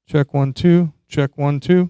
Check 1 2. Check 1 2.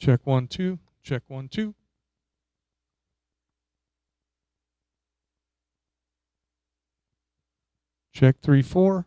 Check 1 2. Check 1 2. Check 3 4.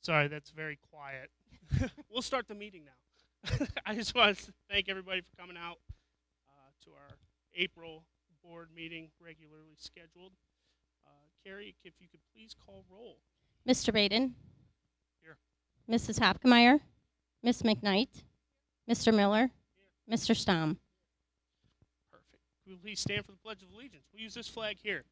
Sorry, that's very quiet. We'll start the meeting now. I just want to thank everybody for coming out to our April board meeting, regularly scheduled. Carrie, if you could please call roll. Mr. Baden, Here. Mrs. Hopkemeyer, Miss McKnight, Mr. Miller, Mr. Stamm. Perfect. Could we please stand for the Pledge of Allegiance? We'll use this flag here.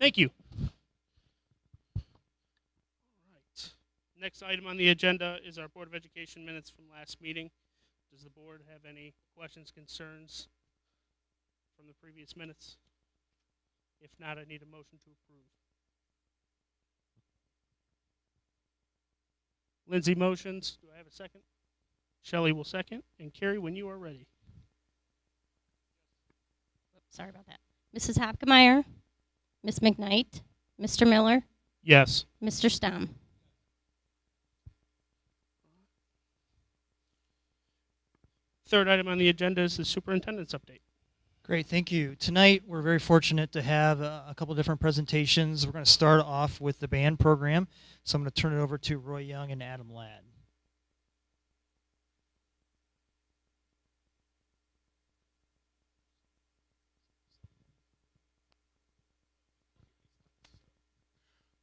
Thank you. All right. Next item on the agenda is our Board of Education minutes from last meeting. Does the board have any questions, concerns from the previous minutes? If not, I need a motion to approve. Lindsay motions. Do I have a second? Shelley will second. And Carrie, when you are ready. Sorry about that. Mrs. Hopkemeyer, Miss McKnight, Mr. Miller, Yes. Mr. Stamm. Third item on the agenda is the superintendent's update. Great, thank you. Tonight, we're very fortunate to have a couple different presentations. We're going to start off with the band program. So I'm going to turn it over to Roy Young and Adam Ladd.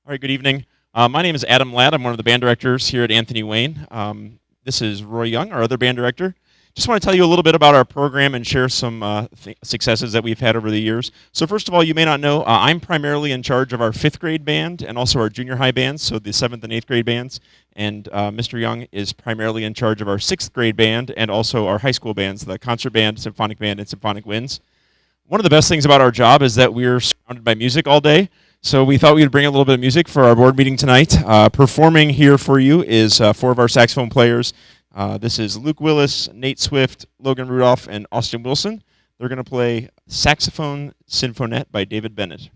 All right, good evening. My name is Adam Ladd. I'm one of the band directors here at Anthony Wayne. This is Roy Young, our other band director. Just want to tell you a little bit about our program and share some successes that we've had over the years. So first of all, you may not know, I'm primarily in charge of our 5th grade band and also our junior high bands, so the 7th and 8th grade bands. And Mr. Young is primarily in charge of our 6th grade band and also our high school bands, the concert band, symphonic band, and symphonic winds. One of the best things about our job is that we're surrounded by music all day. So we thought we'd bring a little bit of music for our board meeting tonight. Performing here for you is 4 of our saxophone players. This is Luke Willis, Nate Swift, Logan Rudolph, and Austin Wilson. They're going to play Saxophone Sinfonette by David Bennett.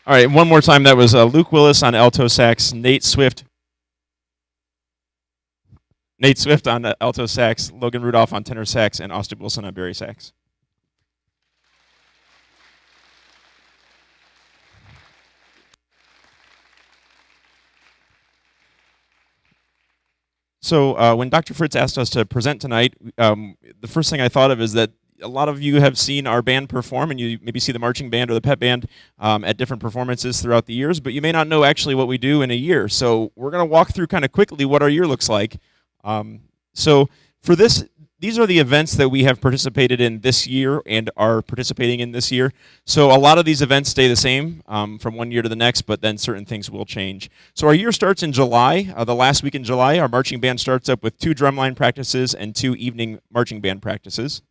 All right, one more time. That was Luke Willis on alto sax, Nate Swift on alto sax, Logan Rudolph on tenor sax, and Austin Wilson on bari sax. So when Dr. Fritz asked us to present tonight, the first thing I thought of is that a lot of you have seen our band perform, and you maybe see the marching band or the pep band at different performances throughout the years, but you may not know actually what we do in a year. So we're going to walk through kind of quickly what our year looks like. So for this, these are the events that we have participated in this year and are participating in this year. So a lot of these events stay the same from one year to the next, but then certain things will change. So our year starts in July. The last week in July, our marching band starts up with 2 drumline practices and 2 evening marching band practices.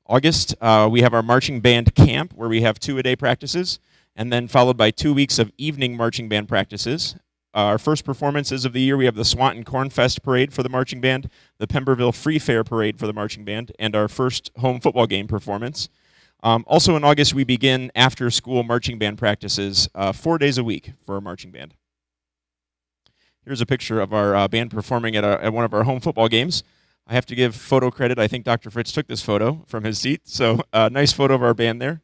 August, we have our marching band camp, where we have 2-a-day practices, and then followed by 2 weeks of evening marching band practices. Our first performances of the year, we have the Swanton Cornfest Parade for the marching band, the Pemberville Free Fair Parade for the marching band, and our first home football game performance. Also in August, we begin after-school marching band practices 4 days a week for our marching band. Here's a picture of our band performing at one of our home football games. I have to give photo credit. I think Dr. Fritz took this photo from his seat, so nice photo of our band there.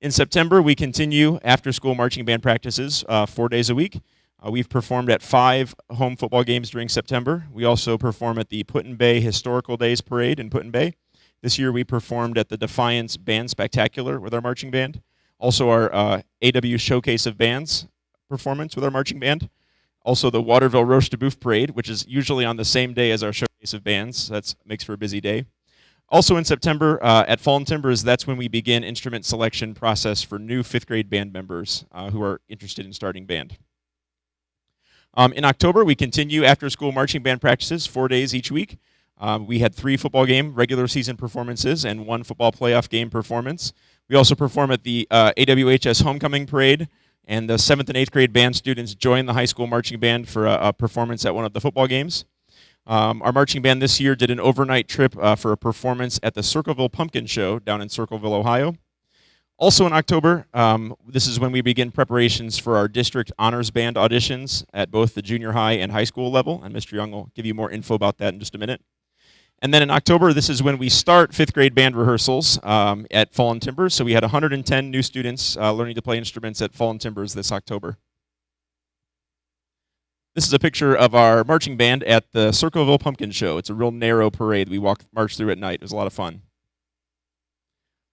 In September, we continue after-school marching band practices 4 days a week. We've performed at 5 home football games during September. We also perform at the Put-in-Bay Historical Days Parade in Put-in-Bay. This year, we performed at the Defiance Band Spectacular with our marching band. Also, our AW Showcase of Bands performance with our marching band. Also, the Waterville Roche de Boeuf Parade, which is usually on the same day as our Showcase of Bands. That makes for a busy day. Also in September, at Fallen Timbers, that's when we begin instrument selection process for new 5th grade band members who are interested in starting band. In October, we continue after-school marching band practices 4 days each week. We had 3 football game regular season performances and 1 football playoff game performance. We also perform at the AWHS Homecoming Parade, and the 7th and 8th grade band students join the high school marching band for a performance at one of the football games. Our marching band this year did an overnight trip for a performance at the Circleville Pumpkin Show down in Circleville, Ohio. Also in October, this is when we begin preparations for our district honors band auditions at both the junior high and high school level, and Mr. Young will give you more info about that in just a minute. And then in October, this is when we start 5th grade band rehearsals at Fallen Timbers. So we had 110 new students learning to play instruments at Fallen Timbers this October. This is a picture of our marching band at the Circleville Pumpkin Show. It's a real narrow parade we marched through at night. It was a lot of fun.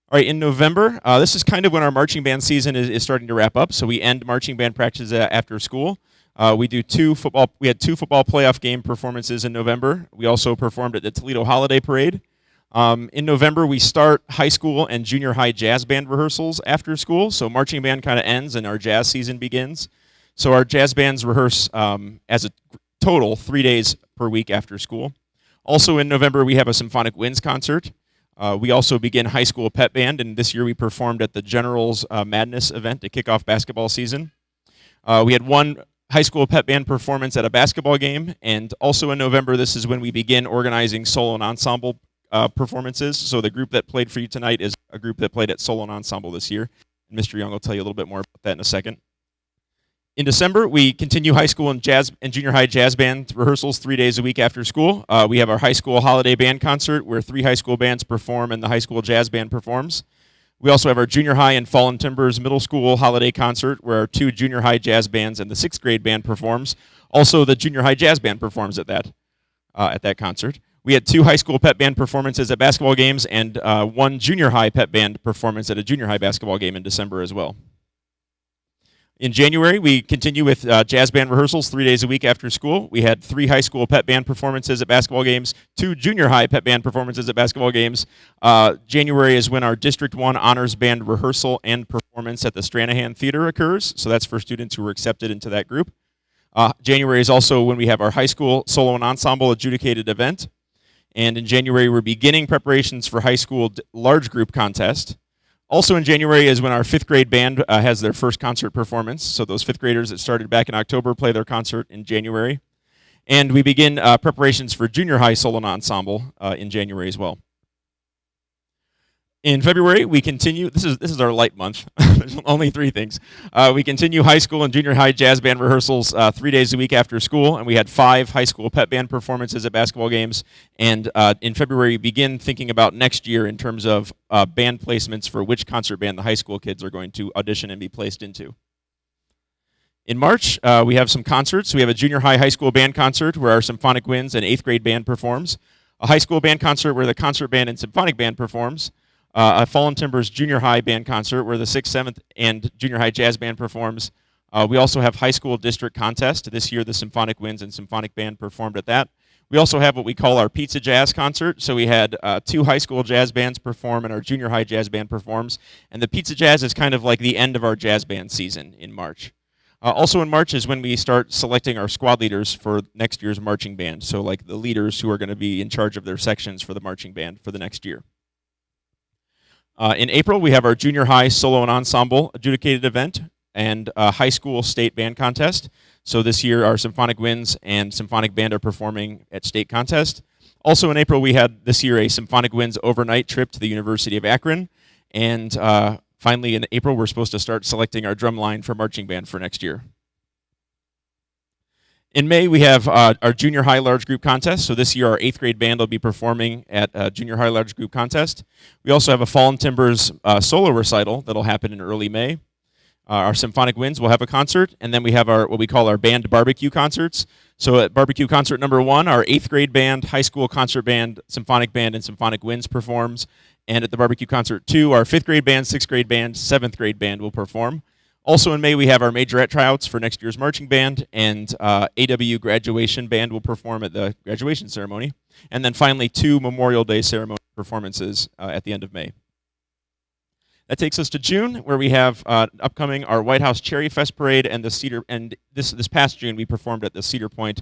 All right, in November, this is kind of when our marching band season is starting to wrap up. So we end marching band practice after school. We had 2 football playoff game performances in November. We also performed at the Toledo Holiday Parade. In November, we start high school and junior high jazz band rehearsals after school. So marching band kind of ends and our jazz season begins. So our jazz bands rehearse as a total 3 days per week after school. Also in November, we have a Symphonic Winds concert. We also begin high school pep band, and this year we performed at the Generals Madness event to kick off basketball season. We had 1 high school pep band performance at a basketball game, and also in November, this is when we begin organizing solo and ensemble performances. So the group that played for you tonight is a group that played at solo and ensemble this year. And Mr. Young will tell you a little bit more about that in a second. In December, we continue high school and junior high jazz band rehearsals 3 days a week after school. We have our high school holiday band concert where 3 high school bands perform and the high school jazz band performs. We also have our junior high and Fallen Timbers middle school holiday concert where our 2 junior high jazz bands and the 6th grade band performs. Also, the junior high jazz band performs at that concert. We had 2 high school pep band performances at basketball games and 1 junior high pep band performance at a junior high basketball game in December as well. In January, we continue with jazz band rehearsals 3 days a week after school. We had 3 high school pep band performances at basketball games, 2 junior high pep band performances at basketball games. January is when our District 1 honors band rehearsal and performance at the Stranahan Theater occurs. So that's for students who were accepted into that group. January is also when we have our high school solo and ensemble adjudicated event. And in January, we're beginning preparations for high school large group contest. Also in January is when our 5th grade band has their first concert performance. So those 5th graders that started back in October play their concert in January. And we begin preparations for junior high solo and ensemble in January as well. In February, we continue. This is our light month. There's only 3 things. We continue high school and junior high jazz band rehearsals 3 days a week after school, and we had 5 high school pep band performances at basketball games. And in February, we begin thinking about next year in terms of band placements for which concert band the high school kids are going to audition and be placed into. In March, we have some concerts. We have a junior high school band concert where our Symphonic Winds and 8th grade band performs, a high school band concert where the concert band and symphonic band performs, a Fallen Timbers junior high band concert where the 6th, 7th, and junior high jazz band performs. We also have high school district contest. This year, the Symphonic Winds and Symphonic Band performed at that. We also have what we call our Pizza Jazz concert. So we had 2 high school jazz bands perform and our junior high jazz band performs. And the Pizza Jazz is kind of like the end of our jazz band season in March. Also in March is when we start selecting our squad leaders for next year's marching band. So like the leaders who are going to be in charge of their sections for the marching band for the next year. In April, we have our junior high solo and ensemble adjudicated event and high school state band contest. So this year, our Symphonic Winds and Symphonic Band are performing at state contest. Also in April, we had this year a Symphonic Winds overnight trip to the University of Akron. And finally, in April, we're supposed to start selecting our drum line for marching band for next year. In May, we have our junior high large group contest. So this year, our 8th grade band will be performing at junior high large group contest. We also have a Fallen Timbers solo recital that'll happen in early May. Our Symphonic Winds will have a concert, and then we have our what we call our band barbecue concerts. So at barbecue concert number 1, our 8th grade band, high school concert band, Symphonic Band, and Symphonic Winds performs. And at the barbecue concert 2, our 5th grade band, 6th grade band, 7th grade band will perform. Also in May, we have our majorette tryouts for next year's marching band, and AW graduation band will perform at the graduation ceremony. And then finally, 2 Memorial Day ceremony performances at the end of May. That takes us to June, where we have upcoming our White House Cherry Fest Parade and the Cedar. And this past June, we performed at the Cedar Point.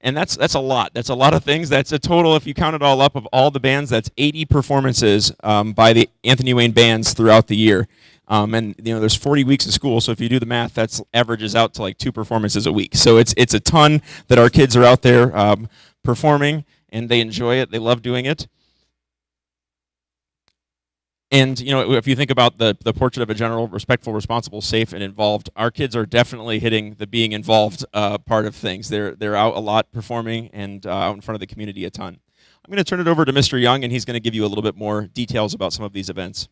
And that's a lot. That's a lot of things. That's a total, if you count it all up, of all the bands, that's 80 performances by the Anthony Wayne bands throughout the year. And there's 40 weeks of school, so if you do the math, that averages out to like 2 performances a week. So it's a ton that our kids are out there performing, and they enjoy it. They love doing it. And if you think about the portrait of a general, respectful, responsible, safe, and involved, our kids are definitely hitting the being involved part of things. They're out a lot performing and out in front of the community a ton. I'm going to turn it over to Mr. Young, and he's going to give you a little bit more details about some of these events.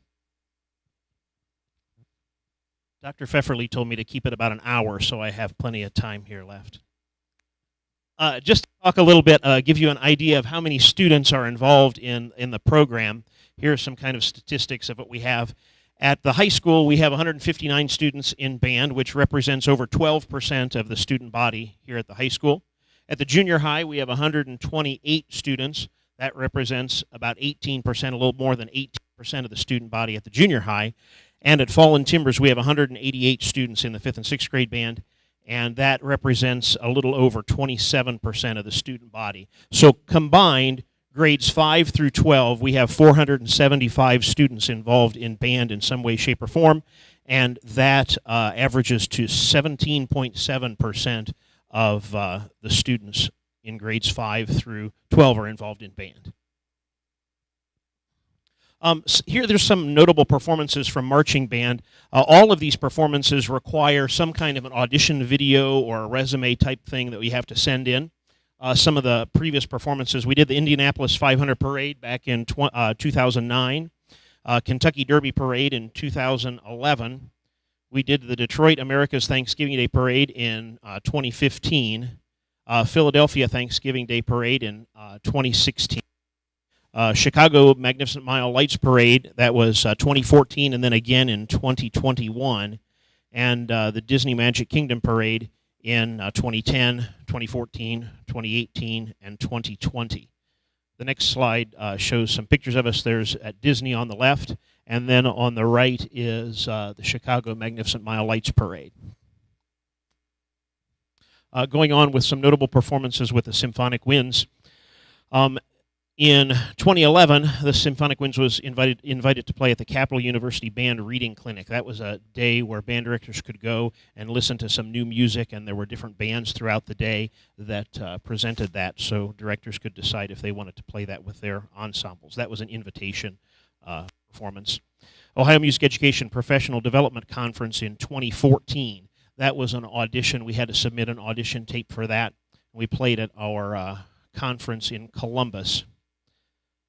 Dr. Pfefferly told me to keep it about an hour, so I have plenty of time here left. Just to talk a little bit, give you an idea of how many students are involved in the program. Here are some kind of statistics of what we have. At the high school, we have 159 students in band, which represents over 12% of the student body here at the high school. At the junior high, we have 128 students. That represents about 18%, a little more than 18% of the student body at the junior high. And at Fallen Timbers, we have 188 students in the 5th and 6th grade band, and that represents a little over 27% of the student body. So combined, grades 5 through 12, we have 475 students involved in band in some way, shape, or form, and that averages to 17.7% of the students in grades 5 through 12 are involved in band. Here there's some notable performances from marching band. All of these performances require some kind of an audition video or a resume type thing that we have to send in. Some of the previous performances, we did the Indianapolis 500 Parade back in 2009, Kentucky Derby Parade in 2011. We did the Detroit America's Thanksgiving Day Parade in 2015, Philadelphia Thanksgiving Day Parade in 2016. Chicago Magnificent Mile Lights Parade, that was 2014, and then again in 2021, and the Disney Magic Kingdom Parade in 2010, 2014, 2018, and 2020. The next slide shows some pictures of us. There's at Disney on the left, and then on the right is the Chicago Magnificent Mile Lights Parade. Going on with some notable performances with the Symphonic Winds. In 2011, the Symphonic Winds was invited to play at the Capital University Band Reading Clinic. That was a day where band directors could go and listen to some new music, and there were different bands throughout the day that presented that, so directors could decide if they wanted to play that with their ensembles. That was an invitation performance. Ohio Music Education Professional Development Conference in 2014. That was an audition. We had to submit an audition tape for that. We played at our conference in Columbus.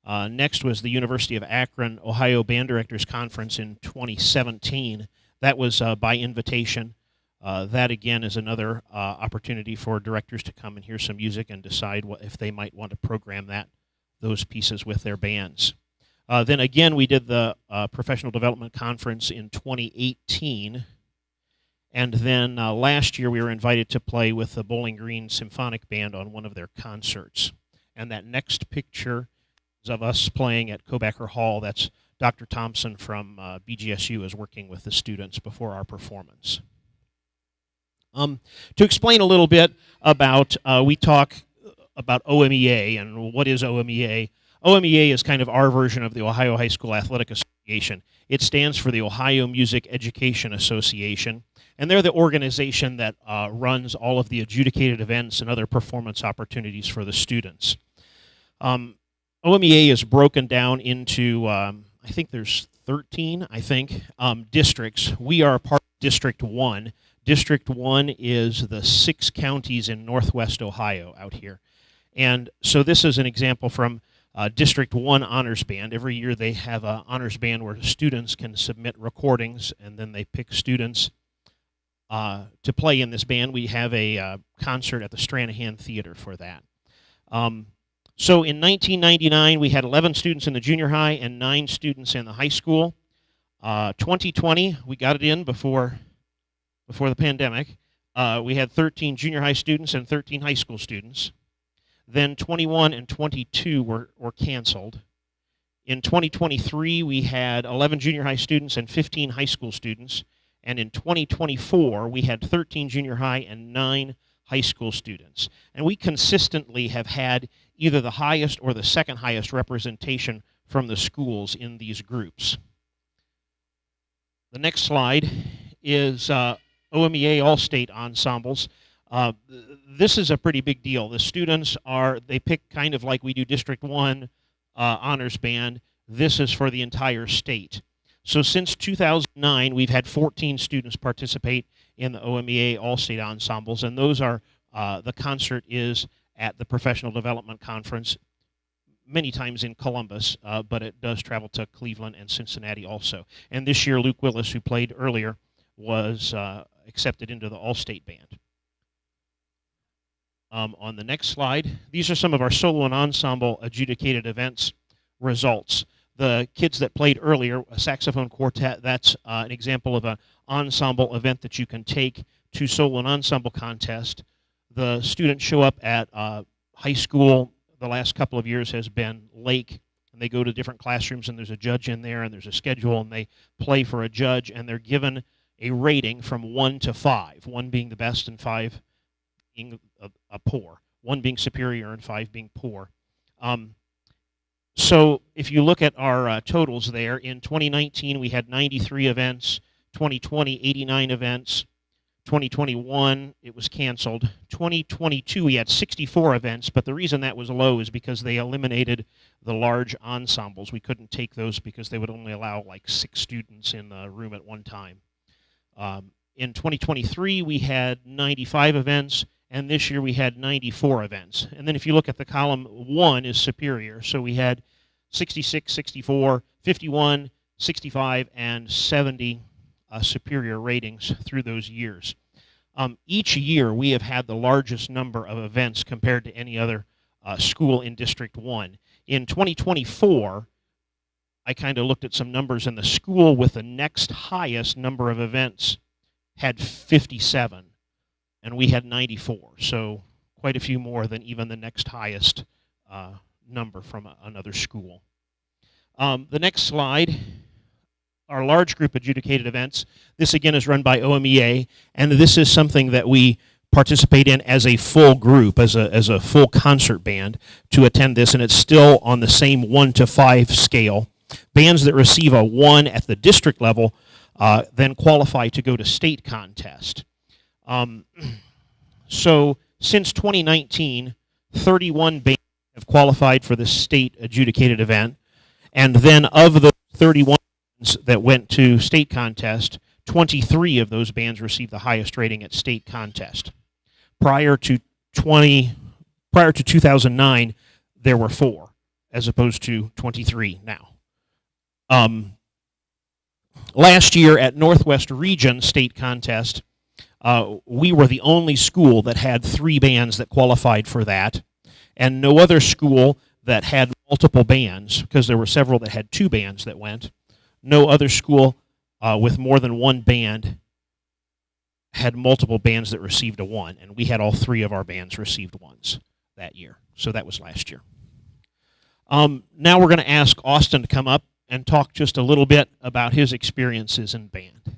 Next was the University of Akron Ohio Band Directors Conference in 2017. That was by invitation. That, again, is another opportunity for directors to come and hear some music and decide if they might want to program those pieces with their bands. Then, again, we did the Professional Development Conference in 2018. And then last year we were invited to play with the Bowling Green Symphonic Band on one of their concerts. And that next picture of us playing at Kobacker Hall. That's Dr. Thompson from BGSU is working with the students before our performance. To explain a little bit about, we talk about OMEA and what is OMEA. OMEA is kind of our version of the Ohio High School Athletic Association. It stands for the Ohio Music Education Association, and they're the organization that runs all of the adjudicated events and other performance opportunities for the students. OMEA is broken down into, I think there's 13, districts. We are part of District 1. District 1 is the 6 counties in northwest Ohio out here. And so this is an example from District 1 Honors Band. Every year they have an honors band where students can submit recordings, and then they pick students to play in this band. We have a concert at the Stranahan Theater for that. So in 1999, we had 11 students in the junior high and 9 students in the high school. 2020, we got it in before the pandemic. We had 13 junior high students and 13 high school students. Then 21 and 22 were canceled. In 2023, we had 11 junior high students and 15 high school students. And in 2024, we had 13 junior high and 9 high school students. And we consistently have had either the highest or the second highest representation from the schools in these groups. The next slide is OMEA All-State Ensembles. This is a pretty big deal. The students they pick kind of like we do District 1 Honors Band. This is for the entire state. So since 2009, we've had 14 students participate in the OMEA All-State Ensembles, and those are, the concert is at the Professional Development Conference, many times in Columbus, but it does travel to Cleveland and Cincinnati also. And this year, Luke Willis, who played earlier, was accepted into the All-State Band. On the next slide, these are some of our solo and ensemble adjudicated events results. The kids that played earlier, a saxophone quartet, that's an example of an ensemble event that you can take to solo and ensemble contest. The students show up at high school. The last couple of years has been Lake, and they go to different classrooms, and there's a judge in there, and there's a schedule, and they play for a judge, and they're given a rating from 1 to 5, 1 being the best and 5 being a poor, 1 being superior and 5 being poor. So if you look at our totals there, in 2019 we had 93 events, 2020 89 events, 2021 it was canceled, 2022 we had 64 events, but the reason that was low is because they eliminated the large ensembles. We couldn't take those because they would only allow like 6 students in the room at one time. In 2023 we had 95 events, and this year we had 94 events. And then if you look at the column 1 is superior. So we had 66, 64, 51, 65, and 70 superior ratings through those years. Each year we have had the largest number of events compared to any other school in District 1. In 2024, I kind of looked at some numbers, and the school with the next highest number of events had 57. And we had 94, so quite a few more than even the next highest number from another school. The next slide, our large group adjudicated events. This again is run by OMEA, and this is something that we participate in as a full group, as a full concert band to attend this, and it's still on the same 1 to 5 scale. Bands that receive a 1 at the district level then qualify to go to state contest. So since 2019, 31 bands have qualified for the state adjudicated event, and then of the 31 bands that went to state contest, 23 of those bands received the highest rating at state contest. Prior to 2009, there were 4, as opposed to 23 now. Last year at Northwest Region State Contest, we were the only school that had 3 bands that qualified for that, and no other school that had multiple bands, because there were several that had 2 bands that went. No other school with more than 1 band had multiple bands that received a 1, and we had all 3 of our bands received 1s that year. So that was last year. Now we're going to ask Austin to come up and talk just a little bit about his experiences in band.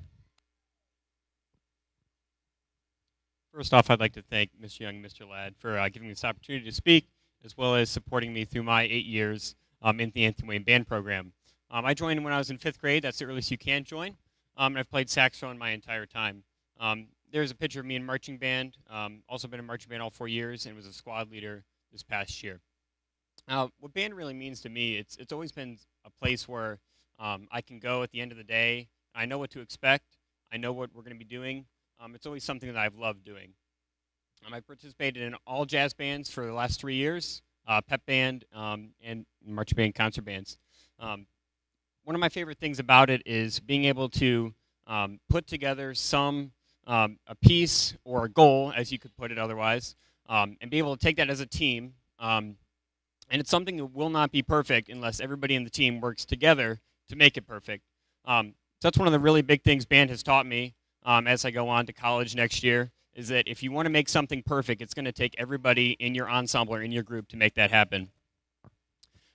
First off, I'd like to thank Mr. Young and Mr. Ladd for giving me this opportunity to speak, as well as supporting me through my 8 years in the Anthony Wayne Band Program. I joined when I was in 5th grade. That's the earliest you can join. And I've played saxophone my entire time. There's a picture of me in marching band. Also been in marching band all 4 years and was a squad leader this past year. What band really means to me, it's always been a place where I can go at the end of the day. I know what to expect. I know what we're going to be doing. It's always something that I've loved doing. I participated in all jazz bands for the last 3 years, pep band, and marching band concert bands. One of my favorite things about it is being able to put together a piece or a goal, as you could put it otherwise, and be able to take that as a team. And it's something that will not be perfect unless everybody in the team works together to make it perfect. So that's one of the really big things band has taught me as I go on to college next year, is that if you want to make something perfect, it's going to take everybody in your ensemble or in your group to make that happen.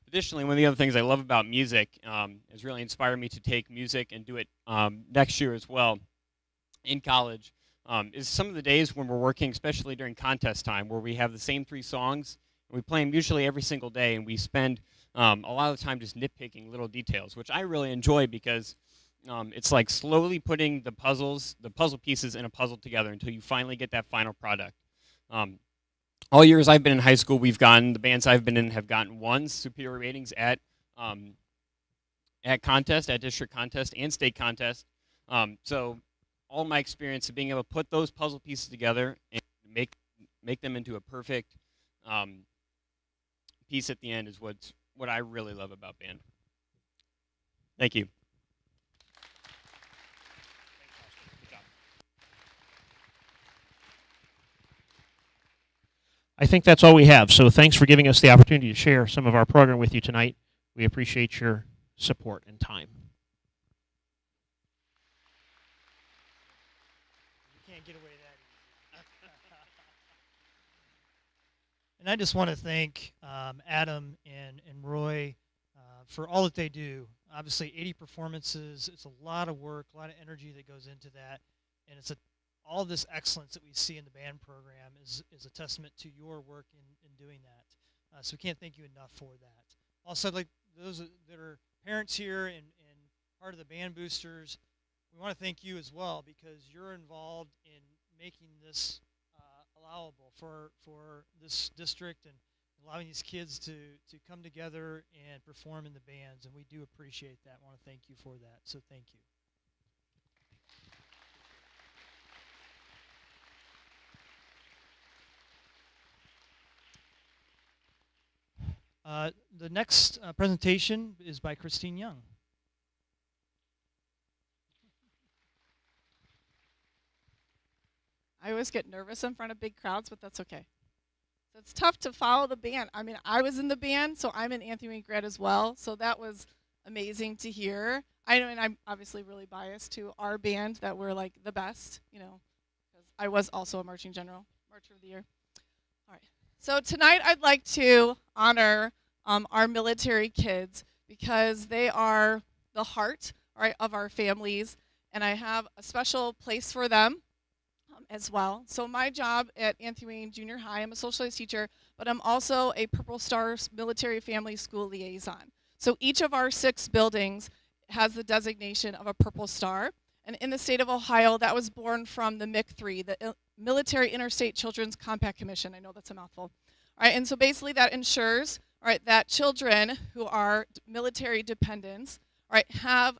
Additionally, one of the other things I love about music has really inspired me to take music and do it next year as well in college, is some of the days when we're working, especially during contest time, where we have the same 3 songs, and we play them usually every single day, and we spend a lot of the time just nitpicking little details, which I really enjoy because it's like slowly putting the puzzle pieces in a puzzle together until you finally get that final product. All years I've been in high school, the bands I've been in have gotten 1s, superior ratings at contest, at district contest and state contest. So all my experience of being able to put those puzzle pieces together and make them into a perfect piece at the end is what I really love about band. Thank you. I think that's all we have. So thanks for giving us the opportunity to share some of our program with you tonight. We appreciate your support and time. You can't get away that easy. And I just want to thank Adam and Roy for all that they do. Obviously, 80 performances, it's a lot of work, a lot of energy that goes into that, and it's all this excellence that we see in the band program is a testament to your work in doing that. So we can't thank you enough for that. Also, I'd like those that are parents here and part of the band boosters, we want to thank you as well, because you're involved in making this allowable for this district and allowing these kids to come together and perform in the bands, and we do appreciate that. I want to thank you for that, so thank you. The next presentation is by Christine Young. I always get nervous in front of big crowds, but that's okay. So it's tough to follow the band. I mean, I was in the band, so I'm an Anthony Wayne grad as well, so that was amazing to hear. I know, and I'm obviously really biased to our band, that we're like the best, because I was also a marching general, Marcher of the Year. All right. So tonight I'd like to honor our military kids, because they are the heart, right, of our families, and I have a special place for them as well. So my job at Anthony Wayne Junior High, I'm a social studies teacher, but I'm also a Purple Star Military Family School Liaison. So each of our 6 buildings has the designation of a Purple Star. And in the state of Ohio, that was born from the MIC3, the Military Interstate Children's Compact Commission. I know that's a mouthful. All right, and so basically that ensures, all right, that children who are military dependents, all right, have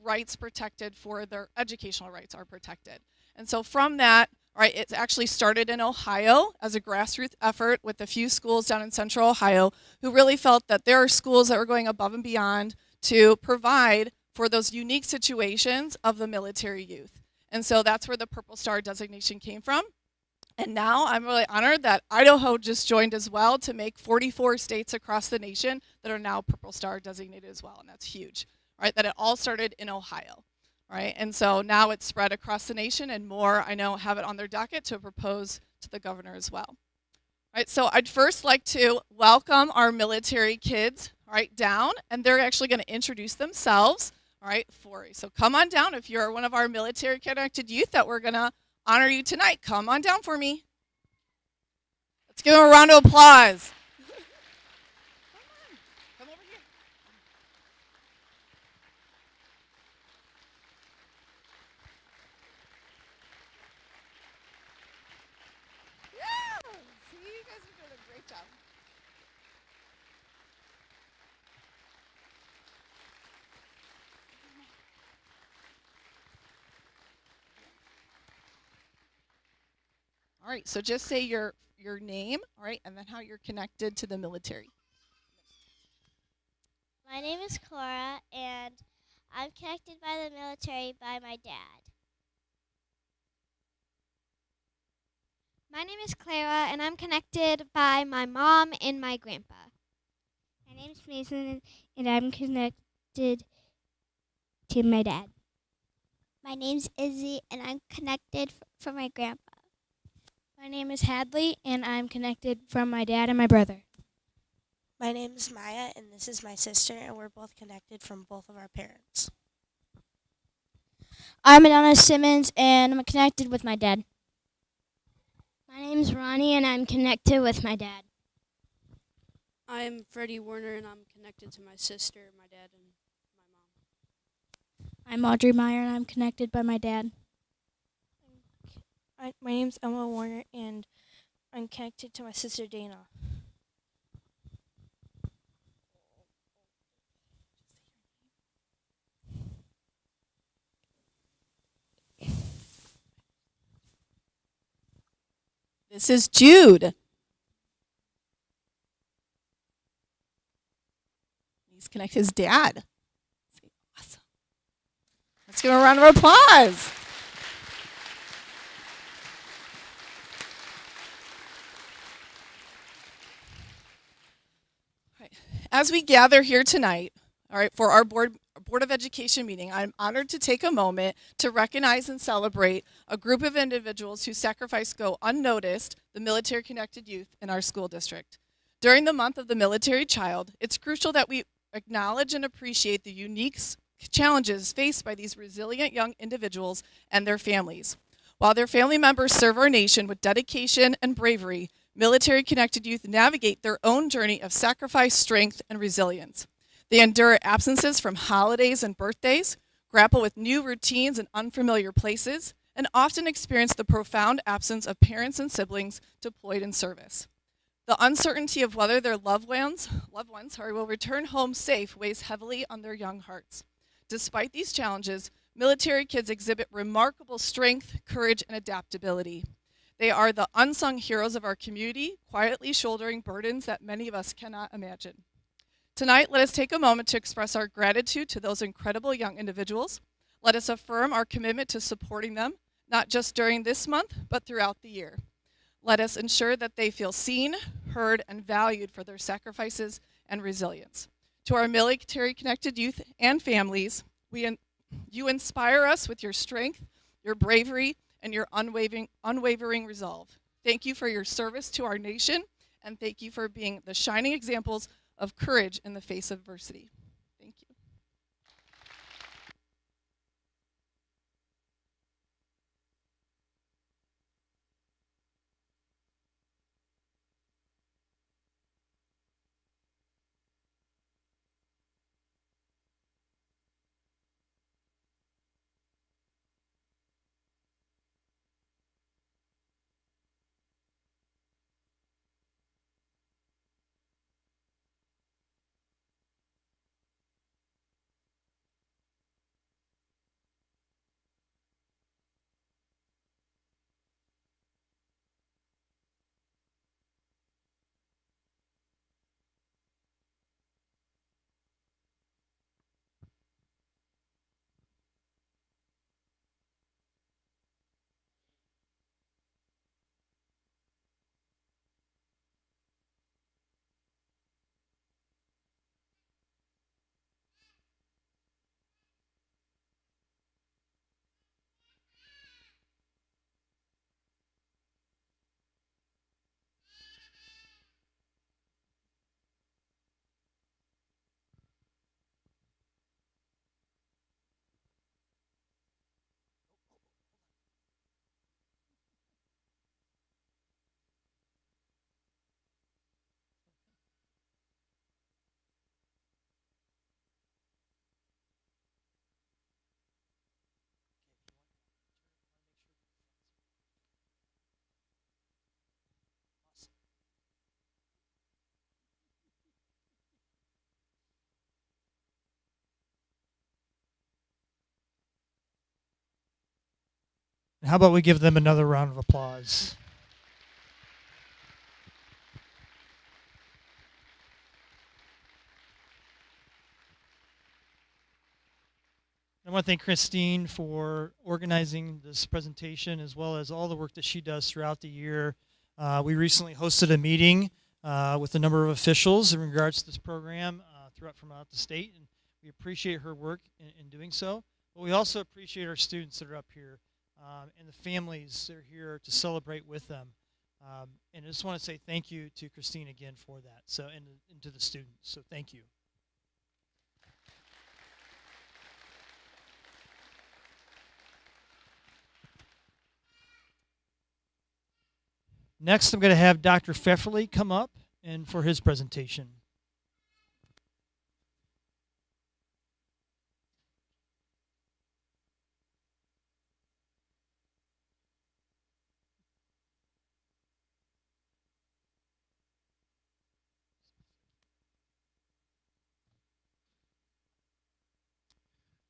rights protected, for their educational rights are protected. And so from that, all right, it's actually started in Ohio as a grassroots effort with a few schools down in Central Ohio who really felt that there are schools that were going above and beyond to provide for those unique situations of the military youth. And so that's where the Purple Star designation came from. And now I'm really honored that Idaho just joined as well to make 44 states across the nation that are now Purple Star designated as well, and that's huge, right? That it all started in Ohio, right? And so now it's spread across the nation, and more, I know, have it on their docket to propose to the governor as well. All right, so I'd first like to welcome our military kids, right, down, and they're actually going to introduce themselves, all right, for you. So come on down if you're one of our military connected youth that we're going to honor you tonight. Come on down for me. Let's give them a round of applause. Come over here. Yeah. See, you guys are doing a great job. All right, so just say your name, all right, and then how you're connected to the military. My name is Clara, and I'm connected by the military by my dad. My name is Clara, and I'm connected by my mom and my grandpa. My name is Mason, and I'm connected to my dad. My name's Izzy, and I'm connected from my grandpa. My name is Hadley, and I'm connected from my dad and my brother. My name is Maya, and this is my sister, and we're both connected from both of our parents. I'm Adana Simmons, and I'm connected with my dad. My name's Ronnie, and I'm connected with my dad. I'm Freddie Warner, and I'm connected to my sister, my dad, and my mom. I'm Audrey Meyer, and I'm connected by my dad. My name's Emma Warner, and I'm connected to my sister Dana. This is Jude. He's connected his dad. Awesome. Let's give him a round of applause. As we gather here tonight, all right, for our Board of Education meeting, I'm honored to take a moment to recognize and celebrate a group of individuals whose sacrifice go unnoticed, the military-connected youth in our school district. During the month of the military child, it's crucial that we acknowledge and appreciate the unique challenges faced by these resilient young individuals and their families. While their family members serve our nation with dedication and bravery, military-connected youth navigate their own journey of sacrifice, strength, and resilience. They endure absences from holidays and birthdays, grapple with new routines in unfamiliar places, and often experience the profound absence of parents and siblings deployed in service. The uncertainty of whether their loved ones will return home safe weighs heavily on their young hearts. Despite these challenges, military kids exhibit remarkable strength, courage, and adaptability. They are the unsung heroes of our community, quietly shouldering burdens that many of us cannot imagine. Tonight, let us take a moment to express our gratitude to those incredible young individuals. Let us affirm our commitment to supporting them, not just during this month, but throughout the year. Let us ensure that they feel seen, heard, and valued for their sacrifices and resilience. To our military-connected youth and families, you inspire us with your strength, your bravery, and your unwavering resolve. Thank you for your service to our nation, and thank you for being the shining examples of courage in the face of adversity. Thank you. How about we give them another round of applause? I want to thank Christine for organizing this presentation as well as all the work that she does throughout the year. We recently hosted a meeting with a number of officials in regards to this program throughout the state, and we appreciate her work in doing so. But we also appreciate our students that are up here and the families that are here to celebrate with them. And I just want to say thank you to Christine again for that, and to the students. So thank you. Next, I'm going to have Dr. Pfefferly come up and for his presentation.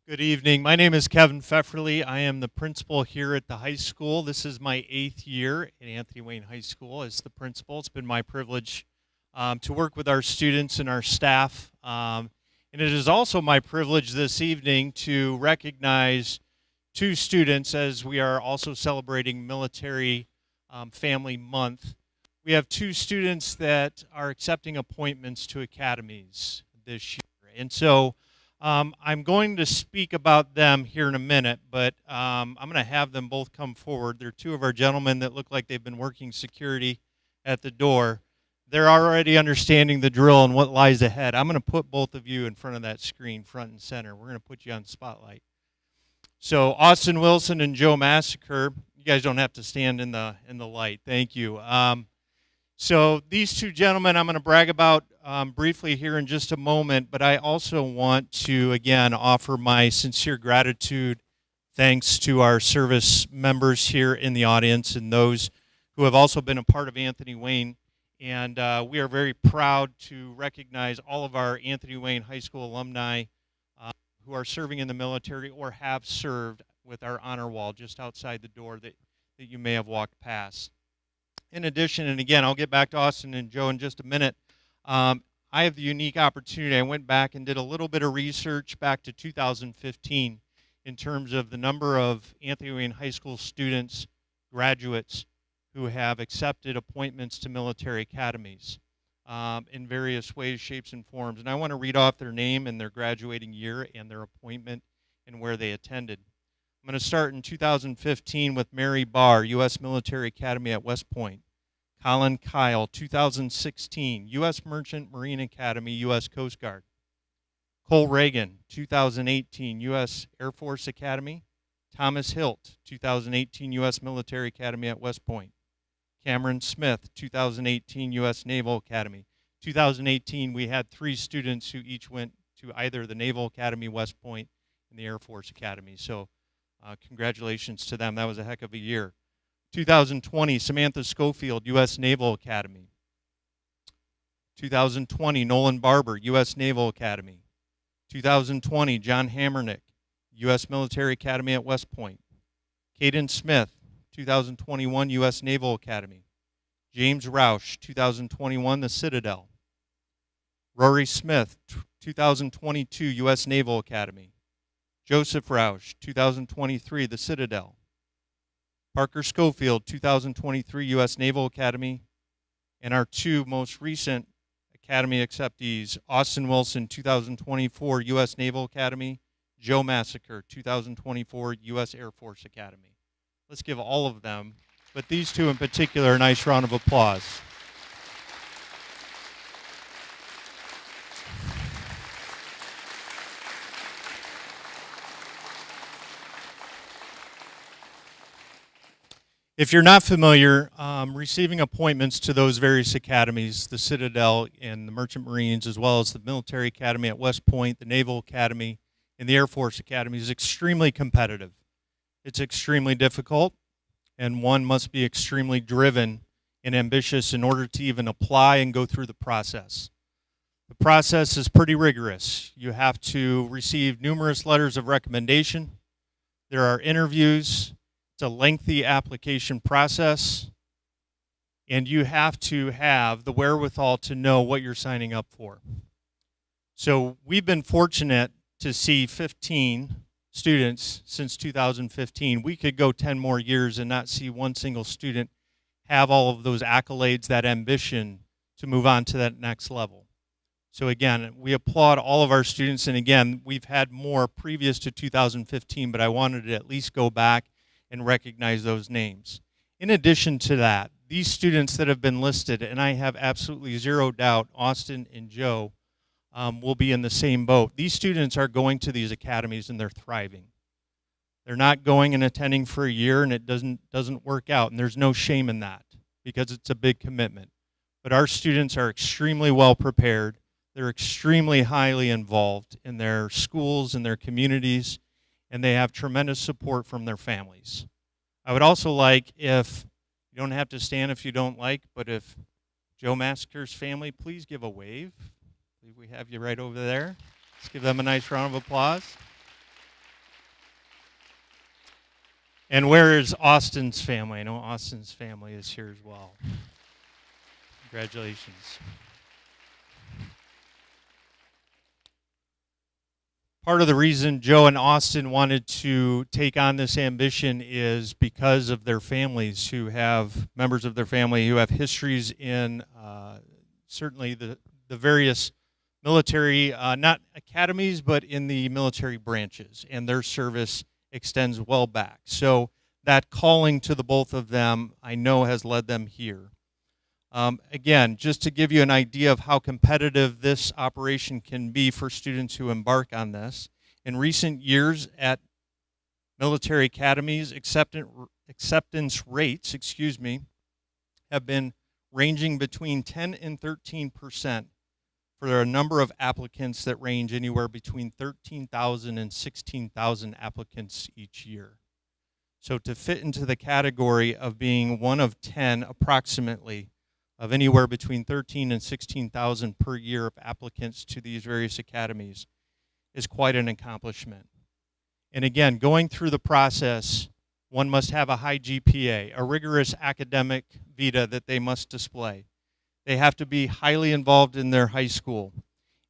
Good evening. My name is Kevin Pfefferly. I am the principal here at the high school. This is my 8th year at Anthony Wayne High School as the principal. It's been my privilege to work with our students and our staff. And it is also my privilege this evening to recognize 2 students as we are also celebrating Military Family Month. We have 2 students that are accepting appointments to academies this year. And so I'm going to speak about them here in a minute, but I'm going to have them both come forward. They're 2 of our gentlemen that look like they've been working security at the door. They're already understanding the drill and what lies ahead. I'm going to put both of you in front of that screen, front and center. We're going to put you on the spotlight. So Austin Wilson and Joe Massacre, you guys don't have to stand in the light. Thank you. So these 2 gentlemen I'm going to brag about briefly here in just a moment, but I also want to, again, offer my sincere gratitude, thanks to our service members here in the audience and those who have also been a part of Anthony Wayne. And we are very proud to recognize all of our Anthony Wayne High School alumni who are serving in the military or have served with our honor wall just outside the door that you may have walked past. In addition, and again, I'll get back to Austin and Joe in just a minute, I have the unique opportunity. I went back and did a little bit of research back to 2015 in terms of the number of Anthony Wayne High School students, graduates, who have accepted appointments to military academies in various ways, shapes, and forms. And I want to read off their name and their graduating year and their appointment and where they attended. I'm going to start in 2015 with Mary Barr, U.S. Military Academy at West Point. Colin Kyle, 2016, U.S. Merchant Marine Academy, U.S. Coast Guard. Cole Reagan, 2018, U.S. Air Force Academy. Thomas Hilt, 2018, U.S. Military Academy at West Point. Cameron Smith, 2018, U.S. Naval Academy. 2018, we had 3 students who each went to either the Naval Academy, West Point, and the Air Force Academy. So congratulations to them. That was a heck of a year. 2020, Samantha Schofield, U.S. Naval Academy. 2020, Nolan Barber, U.S. Naval Academy. 2020, John Hammernick, U.S. Military Academy at West Point. Caden Smith, 2021, U.S. Naval Academy. James Roush, 2021, the Citadel. Rory Smith, 2022, U.S. Naval Academy. Joseph Roush, 2023, the Citadel. Parker Schofield, 2023, U.S. Naval Academy. And our 2 most recent Academy acceptees, Austin Wilson, 2024, U.S. Naval Academy. Joe Massacre, 2024, U.S. Air Force Academy. Let's give all of them, but these 2 in particular, a nice round of applause. If you're not familiar, receiving appointments to those various academies, the Citadel and the Merchant Marines, as well as the Military Academy at West Point, the Naval Academy, and the Air Force Academy, is extremely competitive. It's extremely difficult, and one must be extremely driven and ambitious in order to even apply and go through the process. The process is pretty rigorous. You have to receive numerous letters of recommendation. There are interviews. It's a lengthy application process, and you have to have the wherewithal to know what you're signing up for. So we've been fortunate to see 15 students since 2015. We could go 10 more years and not see one single student have all of those accolades, that ambition to move on to that next level. So again, we applaud all of our students, and again, we've had more previous to 2015, but I wanted to at least go back and recognize those names. In addition to that, these students that have been listed, and I have absolutely zero doubt Austin and Joe will be in the same boat. These students are going to these academies and they're thriving. They're not going and attending for a year and it doesn't work out, and there's no shame in that because it's a big commitment. But our students are extremely well prepared. They're extremely highly involved in their schools and their communities, and they have tremendous support from their families. I would also like, if you don't have to stand if you don't like, but if Joe Massacre's family, please give a wave. I believe we have you right over there. Let's give them a nice round of applause. And where is Austin's family? I know Austin's family is here as well. Congratulations. Part of the reason Joe and Austin wanted to take on this ambition is because of their families, who have members of their family who have histories in certainly the various military, not academies, but in the military branches, and their service extends well back. So that calling to the both of them, I know, has led them here. Again, just to give you an idea of how competitive this operation can be for students who embark on this, in recent years at military academies, acceptance rates, have been ranging between 10 and 13% for a number of applicants that range anywhere between 13,000 and 16,000 applicants each year. So to fit into the category of being one of 10 approximately, of anywhere between 13 and 16,000 per year of applicants to these various academies is quite an accomplishment. And again, going through the process, one must have a high GPA, a rigorous academic vita that they must display. They have to be highly involved in their high school.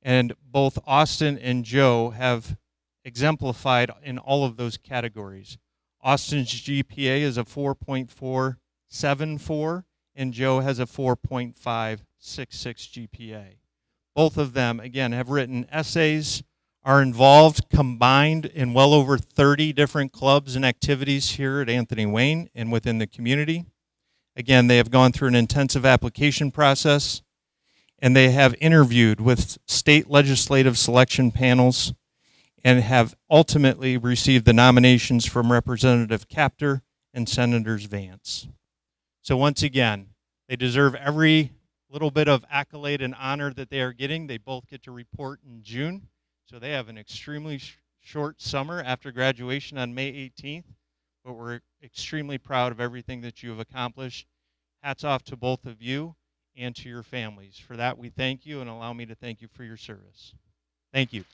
And both Austin and Joe have exemplified in all of those categories. Austin's GPA is a 4.474, and Joe has a 4.566 GPA. Both of them, again, have written essays, are involved combined in well over 30 different clubs and activities here at Anthony Wayne and within the community. Again, they have gone through an intensive application process, and they have interviewed with state legislative selection panels and have ultimately received the nominations from Representative Capter and Senators Vance. So once again, they deserve every little bit of accolade and honor that they are getting. They both get to report in June, so they have an extremely short summer after graduation on May 18th, but we're extremely proud of everything that you have accomplished. Hats off to both of you and to your families. For that, we thank you, and allow me to thank you for your service. Thank you.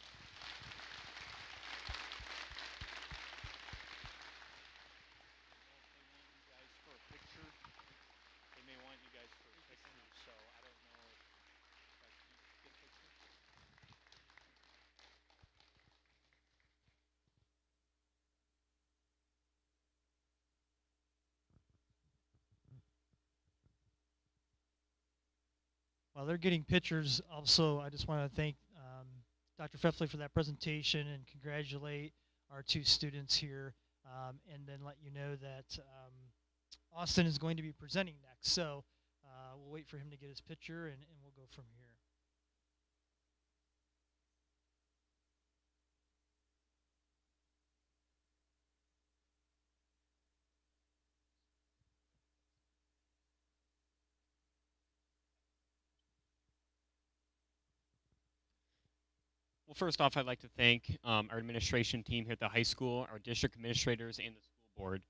While they're getting pictures, also, I just want to thank Dr. Pfeffley for that presentation and congratulate our two students here, and then let you know that Austin is going to be presenting next. So we'll wait for him to get his picture, and we'll go from here. Well, first off, I'd like to thank our administration team here at the high school, our district administrators, and the school board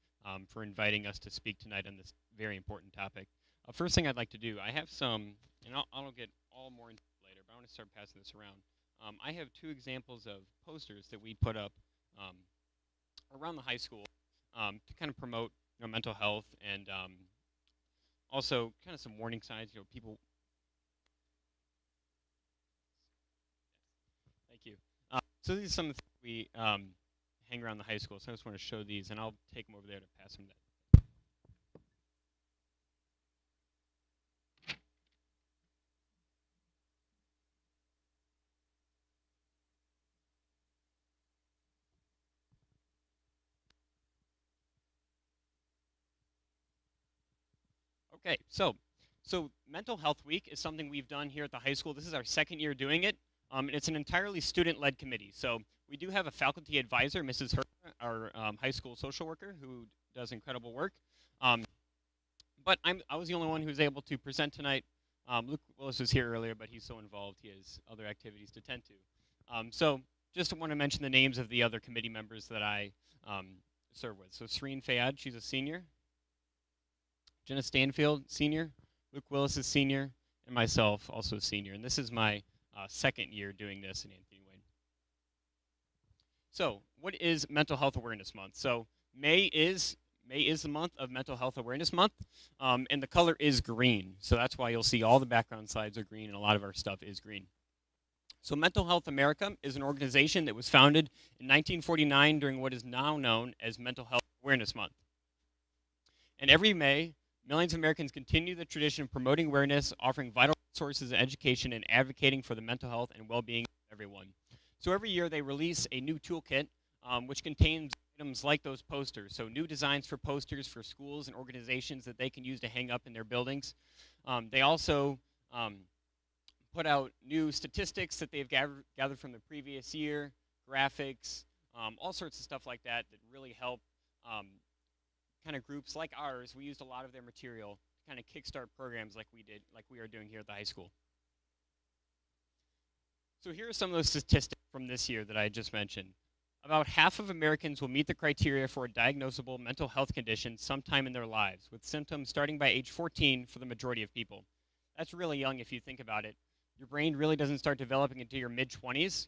for inviting us to speak tonight on this very important topic. First thing I'd like to do, I have some, and I'll get all more into it later, but I want to start passing this around. I have two examples of posters that we put up around the high school to kind of promote mental health and also kind of some warning signs. People. Thank you. So these are some of the things we hang around the high school. So I just want to show these, and I'll take them over there to pass them down. Okay, so Mental Health Week is something we've done here at the high school. This is our second year doing it. And it's an entirely student-led committee. So we do have a faculty advisor, Mrs. Herr, our high school social worker, who does incredible work. But I was the only one who was able to present tonight. Luke Willis was here earlier, but he's so involved, he has other activities to tend to. So just want to mention the names of the other committee members that I serve with. So Serene Fayad, she's a senior. Jenna Stanfield, senior. Luke Willis is senior. And myself, also a senior. And this is my second year doing this in Anthony Wayne. So what is Mental Health Awareness Month? So May is the month of Mental Health Awareness Month, and the color is green. So that's why you'll see all the background slides are green, and a lot of our stuff is green. So Mental Health America is an organization that was founded in 1949 during what is now known as Mental Health Awareness Month. And every May, millions of Americans continue the tradition of promoting awareness, offering vital resources and education, and advocating for the mental health and well-being of everyone. So every year they release a new toolkit, which contains items like those posters. So new designs for posters for schools and organizations that they can use to hang up in their buildings. They also put out new statistics that they've gathered from the previous year, graphics, all sorts of stuff like that that really help kind of groups like ours. We used a lot of their material to kind of kickstart programs like we are doing here at the high school. So here are some of those statistics from this year that I just mentioned. About half of Americans will meet the criteria for a diagnosable mental health condition sometime in their lives, with symptoms starting by age 14 for the majority of people. That's really young if you think about it. Your brain really doesn't start developing until your mid-20s.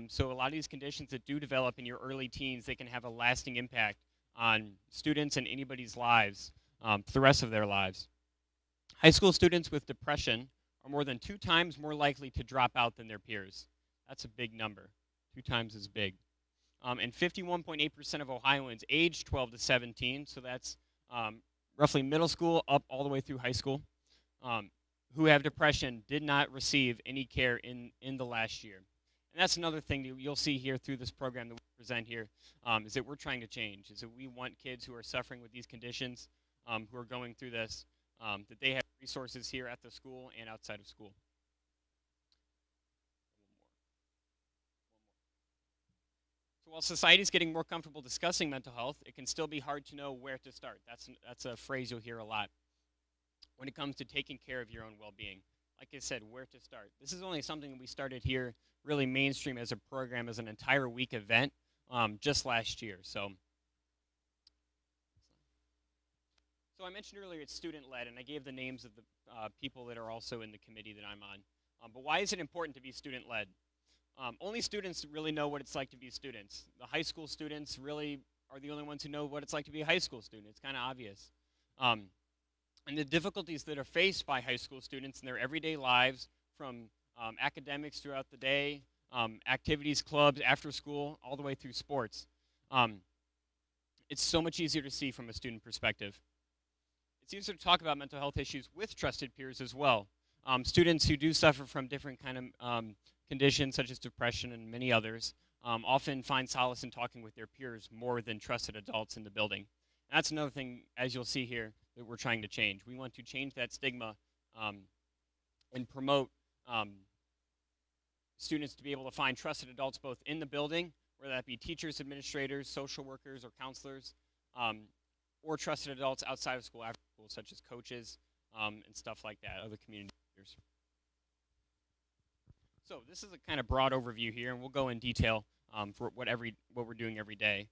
So a lot of these conditions that do develop in your early teens, they can have a lasting impact on students and anybody's lives for the rest of their lives. High school students with depression are more than 2 times more likely to drop out than their peers. That's a big number. 2 times as big. And 51.8% of Ohioans aged 12 to 17, so that's roughly middle school up all the way through high school, who have depression did not receive any care in the last year. And that's another thing that you'll see here through this program that we present here, is that we're trying to change, is that we want kids who are suffering with these conditions, who are going through this, that they have resources here at the school and outside of school. So while society is getting more comfortable discussing mental health, it can still be hard to know where to start. That's a phrase you'll hear a lot when it comes to taking care of your own well-being. Like I said, where to start. This is only something we started here really mainstream as a program, as an entire week event just last year. So I mentioned earlier it's student-led, and I gave the names of the people that are also in the committee that I'm on. But why is it important to be student-led? Only students really know what it's like to be students. The high school students really are the only ones who know what it's like to be a high school student. It's kind of obvious. And the difficulties that are faced by high school students in their everyday lives, from academics throughout the day, activities, clubs, after school, all the way through sports. It's so much easier to see from a student perspective. It's easier to talk about mental health issues with trusted peers as well. Students who do suffer from different kind of conditions such as depression and many others often find solace in talking with their peers more than trusted adults in the building. And that's another thing, as you'll see here, that we're trying to change. We want to change that stigma and promote students to be able to find trusted adults both in the building, whether that be teachers, administrators, social workers, or counselors, or trusted adults outside of school, after school, such as coaches and stuff like that, other community leaders. So this is a kind of broad overview here, and we'll go in detail for what we're doing every day.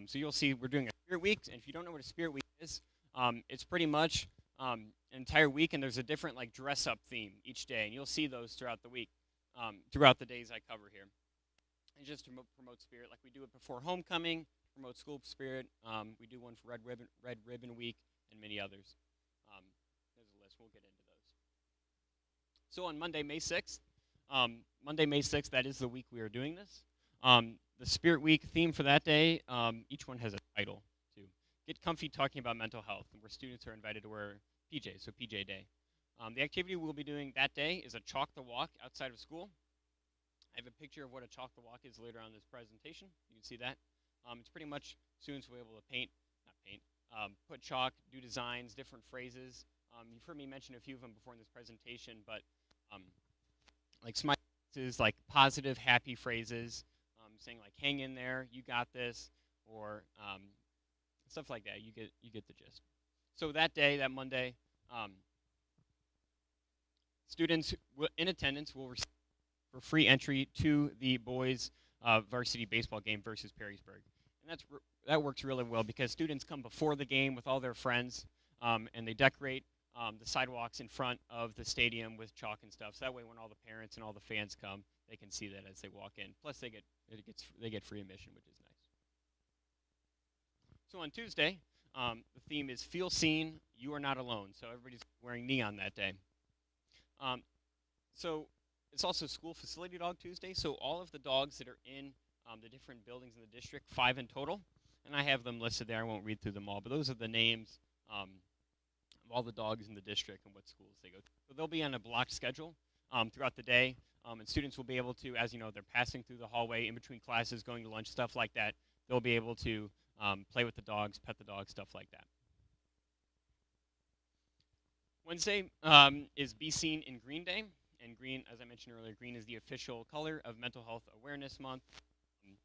So you'll see we're doing a Spirit Week, and if you don't know what a Spirit Week is, it's pretty much an entire week, and there's a different like dress-up theme each day, and you'll see those throughout the week, throughout the days I cover here. And just to promote spirit, like we do it before homecoming, promote school spirit. We do one for Red Ribbon Week, and many others. There's a list. We'll get into those. So on Monday, May 6th, that is the week we are doing this. The Spirit Week theme for that day, each one has a title too. Get comfy talking about mental health, where students are invited to wear PJs, so PJ Day. The activity we'll be doing that day is a chalk the walk outside of school. I have a picture of what a chalk the walk is later on in this presentation. You can see that. It's pretty much students will be able to put chalk, do designs, different phrases. You've heard me mention a few of them before in this presentation, but like smiles, like positive, happy phrases, saying like "hang in there," "you got this," or stuff like that. You get the gist. So that day, that Monday, students in attendance will receive for free entry to the boys' varsity baseball game versus Perrysburg. And that works really well because students come before the game with all their friends, and they decorate the sidewalks in front of the stadium with chalk and stuff. So that way when all the parents and all the fans come, they can see that as they walk in. Plus they get free admission, which is nice. So on Tuesday, the theme is Feel Seen, You Are Not Alone. So everybody's wearing neon that day. So it's also School Facility Dog Tuesday, so all of the dogs that are in the different buildings in the district, 5 in total, and I have them listed there. I won't read through them all, but those are the names of all the dogs in the district and what schools they go to. So they'll be on a blocked schedule throughout the day, and students will be able to, as you know, they're passing through the hallway in between classes, going to lunch, stuff like that. They'll be able to play with the dogs, pet the dogs, stuff like that. Wednesday is Be Seen in Green Day. And green, as I mentioned earlier, green is the official color of Mental Health Awareness Month,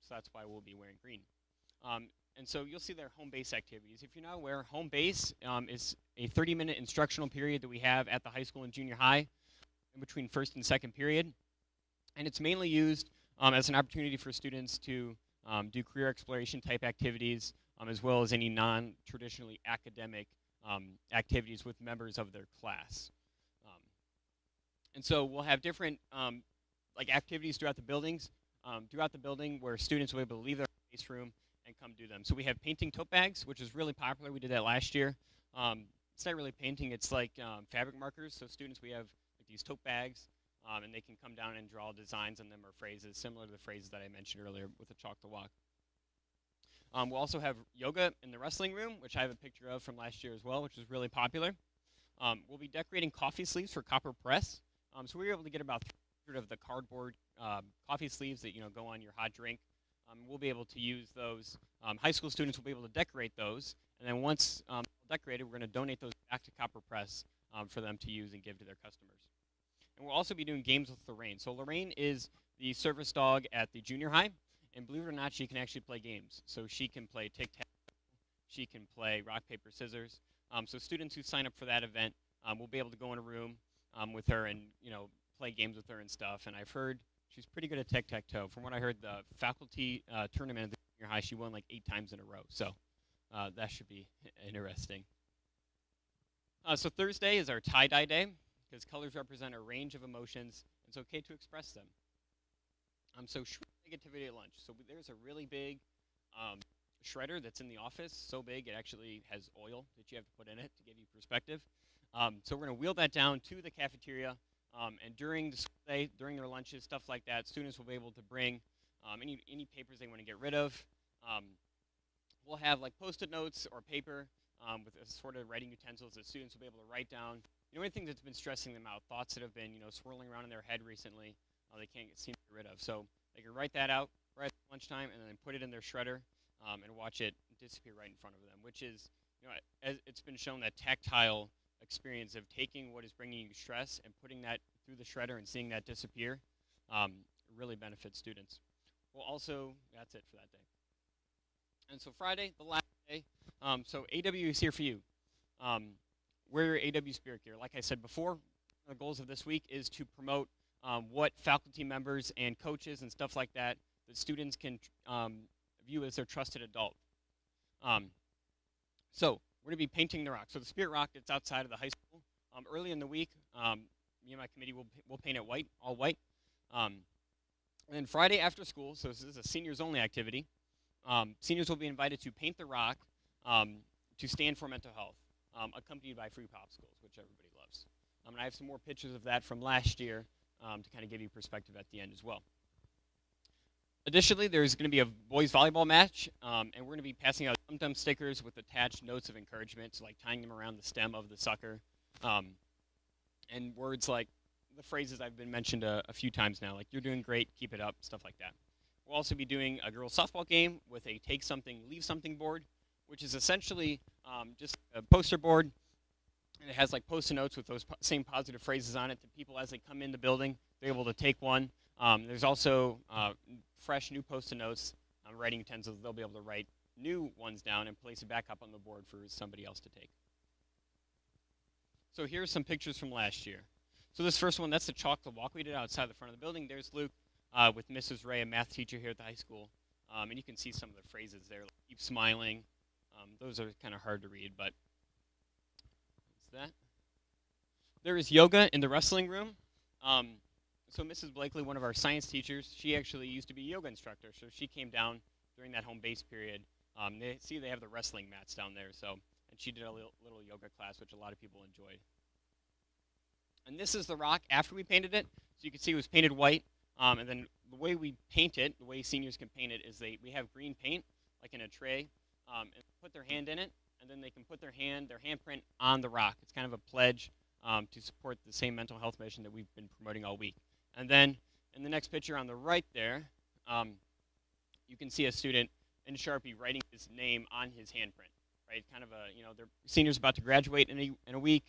so that's why we'll be wearing green. And so you'll see their home base activities. If you're not aware, home base is a 30-minute instructional period that we have at the high school and junior high in between first and second period. And it's mainly used as an opportunity for students to do career exploration type activities, as well as any non-traditionally academic activities with members of their class. And so we'll have different like activities throughout the buildings, where students will be able to leave their space room and come do them. So we have painting tote bags, which is really popular. We did that last year. It's not really painting, it's like fabric markers. So students, we have like these tote bags, and they can come down and draw designs on them or phrases, similar to the phrases that I mentioned earlier with the chalk the walk. We'll also have yoga in the wrestling room, which I have a picture of from last year as well, which is really popular. We'll be decorating coffee sleeves for Copper Press. So we were able to get about 300 of the cardboard coffee sleeves that go on your hot drink. We'll be able to use those. High school students will be able to decorate those, and then once decorated, we're going to donate those back to Copper Press for them to use and give to their customers. And we'll also be doing games with Lorraine. So Lorraine is the service dog at the junior high, and believe it or not, she can actually play games. So she can play tic-tac-toe, she can play rock, paper, scissors. So students who sign up for that event will be able to go in a room with her and play games with her and stuff. And I've heard she's pretty good at tic-tac-toe. From what I heard, the faculty tournament at the junior high, she won like 8 times in a row. So that should be interesting. So Thursday is our tie-dye day, because colors represent a range of emotions. It's okay to express them. So negativity at lunch. So there's a really big shredder that's in the office, so big it actually has oil that you have to put in it to give you perspective. So we're going to wheel that down to the cafeteria, and during the school day, during their lunches, stuff like that, students will be able to bring any papers they want to get rid of. We'll have like Post-it notes or paper with sort of writing utensils that students will be able to write down anything that's been stressing them out, thoughts that have been swirling around in their head recently, they can't seem to get rid of. So they can write that out right at lunchtime and then put it in their shredder and watch it disappear right in front of them, which is, as it's been shown that tactile experience of taking what is bringing you stress and putting that through the shredder and seeing that disappear really benefits students. Well, also, that's it for that day. And so Friday, the last day, so AW is here for you. We're AW Spirit Gear. Like I said before, one of the goals of this week is to promote what faculty members and coaches and stuff like that students can view as their trusted adult. So we're going to be painting the rock. So the Spirit Rock that's outside of the high school. Early in the week, me and my committee will paint it white, all white. And then Friday after school, so this is a seniors only activity, seniors will be invited to paint the rock to stand for mental health, accompanied by free popsicles, which everybody loves. And I have some more pictures of that from last year to kind of give you perspective at the end as well. Additionally, there's going to be a boys volleyball match, and we're going to be passing out dum-dum stickers with attached notes of encouragement, so like tying them around the stem of the sucker, and words like the phrases I've been mentioned a few times now, like "you're doing great, keep it up," stuff like that. We'll also be doing a girls softball game with a take something, leave something board, which is essentially just a poster board, and it has like post-it notes with those same positive phrases on it that people, as they come in the building, they're able to take one. There's also fresh new post-it notes, writing utensils. They'll be able to write new ones down and place it back up on the board for somebody else to take. So here's some pictures from last year. So this first one, that's the chalk the walk we did outside the front of the building. There's Luke with Mrs. Ray, a math teacher here at the high school. And you can see some of the phrases there, like, keep smiling. Those are kind of hard to read, but that's that. There is yoga in the wrestling room. So Mrs. Blakely, one of our science teachers, she actually used to be a yoga instructor, so she came down during that home base period. They have the wrestling mats down there, so, and she did a little yoga class, which a lot of people enjoyed. And this is the rock after we painted it. So you can see it was painted white, and then the way we paint it, the way seniors can paint it, is we have green paint, like in a tray, and put their hand in it, and then they can put their handprint on the rock. It's kind of a pledge to support the same mental health mission that we've been promoting all week. And then in the next picture on the right there, you can see a student in Sharpie writing his name on his handprint, right? Kind of their seniors about to graduate in a week.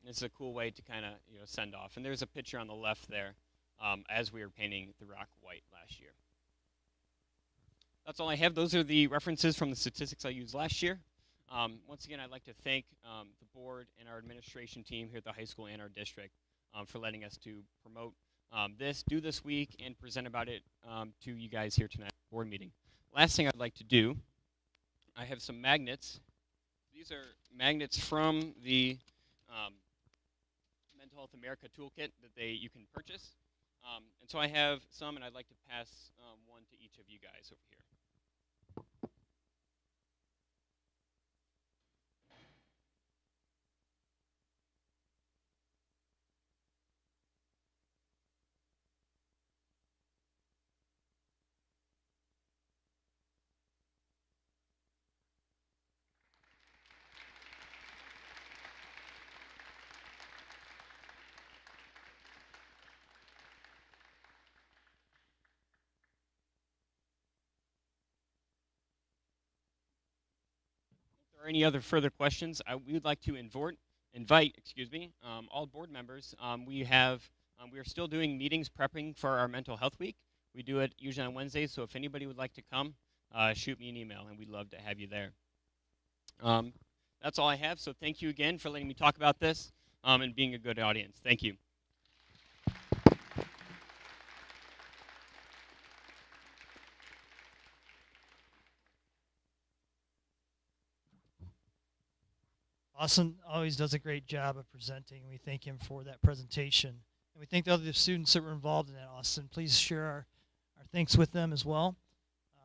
It's a cool way to kind of send off. And there's a picture on the left there as we were painting the rock white last year. That's all I have. Those are the references from the statistics I used last year. Once again, I'd like to thank the board and our administration team here at the high school and our district for letting us to promote do this week, and present about it to you guys here tonight at the board meeting. Last thing I'd like to do, I have some magnets. These are magnets from the Mental Health America toolkit that you can purchase. And so I have some, and I'd like to pass one to each of you guys over here. If there are any other further questions, we would like to invite all board members. We are still doing meetings prepping for our Mental Health Week. We do it usually on Wednesdays, so if anybody would like to come, shoot me an email, and we'd love to have you there. That's all I have, so thank you again for letting me talk about this and being a good audience. Thank you. Austin always does a great job of presenting. We thank him for that presentation. And we thank the other students that were involved in that, Austin. Please share our thanks with them as well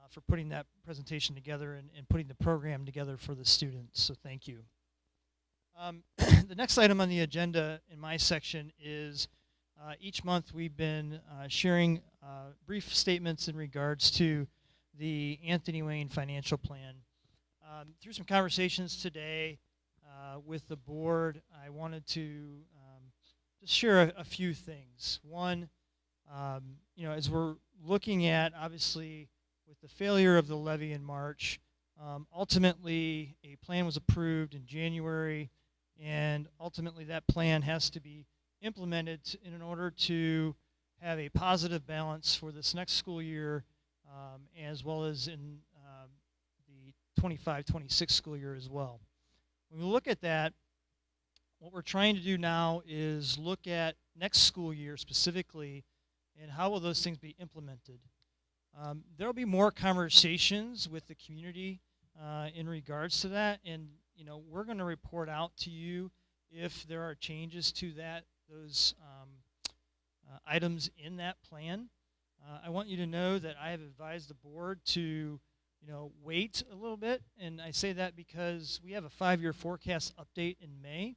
for putting that presentation together and putting the program together for the students. So thank you. The next item on the agenda in my section is each month we've been sharing brief statements in regards to the Anthony Wayne financial plan. Through some conversations today, with the board, I wanted to just share a few things. One, as we're looking at, obviously, with the failure of the levy in March, ultimately a plan was approved in January, and ultimately that plan has to be implemented in order to have a positive balance for this next school year, as well as in the 25-26 school year as well. When we look at that, what we're trying to do now is look at next school year specifically, and how will those things be implemented. There will be more conversations with the community in regards to that, and we're going to report out to you if there are changes to those items in that plan. I want you to know that I have advised the board to wait a little bit. And I say that because we have a 5-year forecast update in May.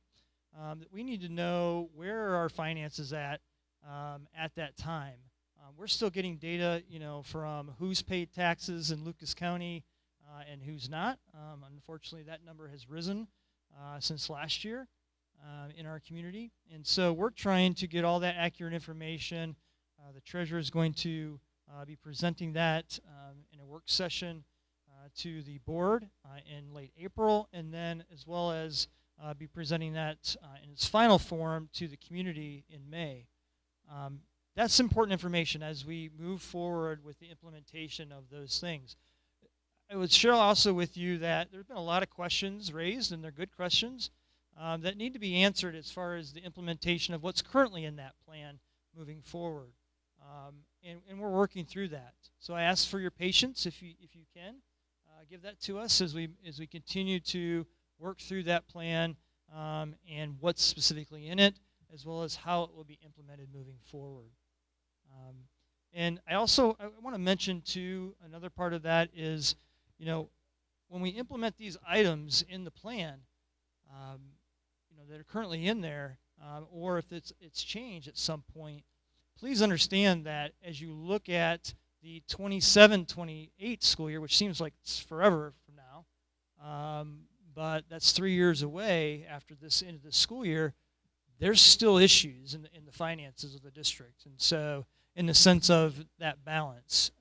That we need to know where are our finances at that time. We're still getting data, from who's paid taxes in Lucas County and who's not. Unfortunately, that number has risen since last year in our community. And so we're trying to get all that accurate information. The treasurer is going to be presenting that in a work session to the board in late April, and then as well as be presenting that in its final form to the community in May. That's important information as we move forward with the implementation of those things. I would share also with you that there have been a lot of questions raised, and they're good questions, that need to be answered as far as the implementation of what's currently in that plan moving forward. And we're working through that. So I ask for your patience if you can. Give that to us as we continue to work through that plan and what's specifically in it, as well as how it will be implemented moving forward. And I want to mention too, another part of that is, when we implement these items in the plan, that are currently in there, or if it's changed at some point, please understand that as you look at the 27-28 school year, which seems like it's forever from now, but that's 3 years away after this end of the school year, there's still issues in the finances of the district. And so in the sense of that balance.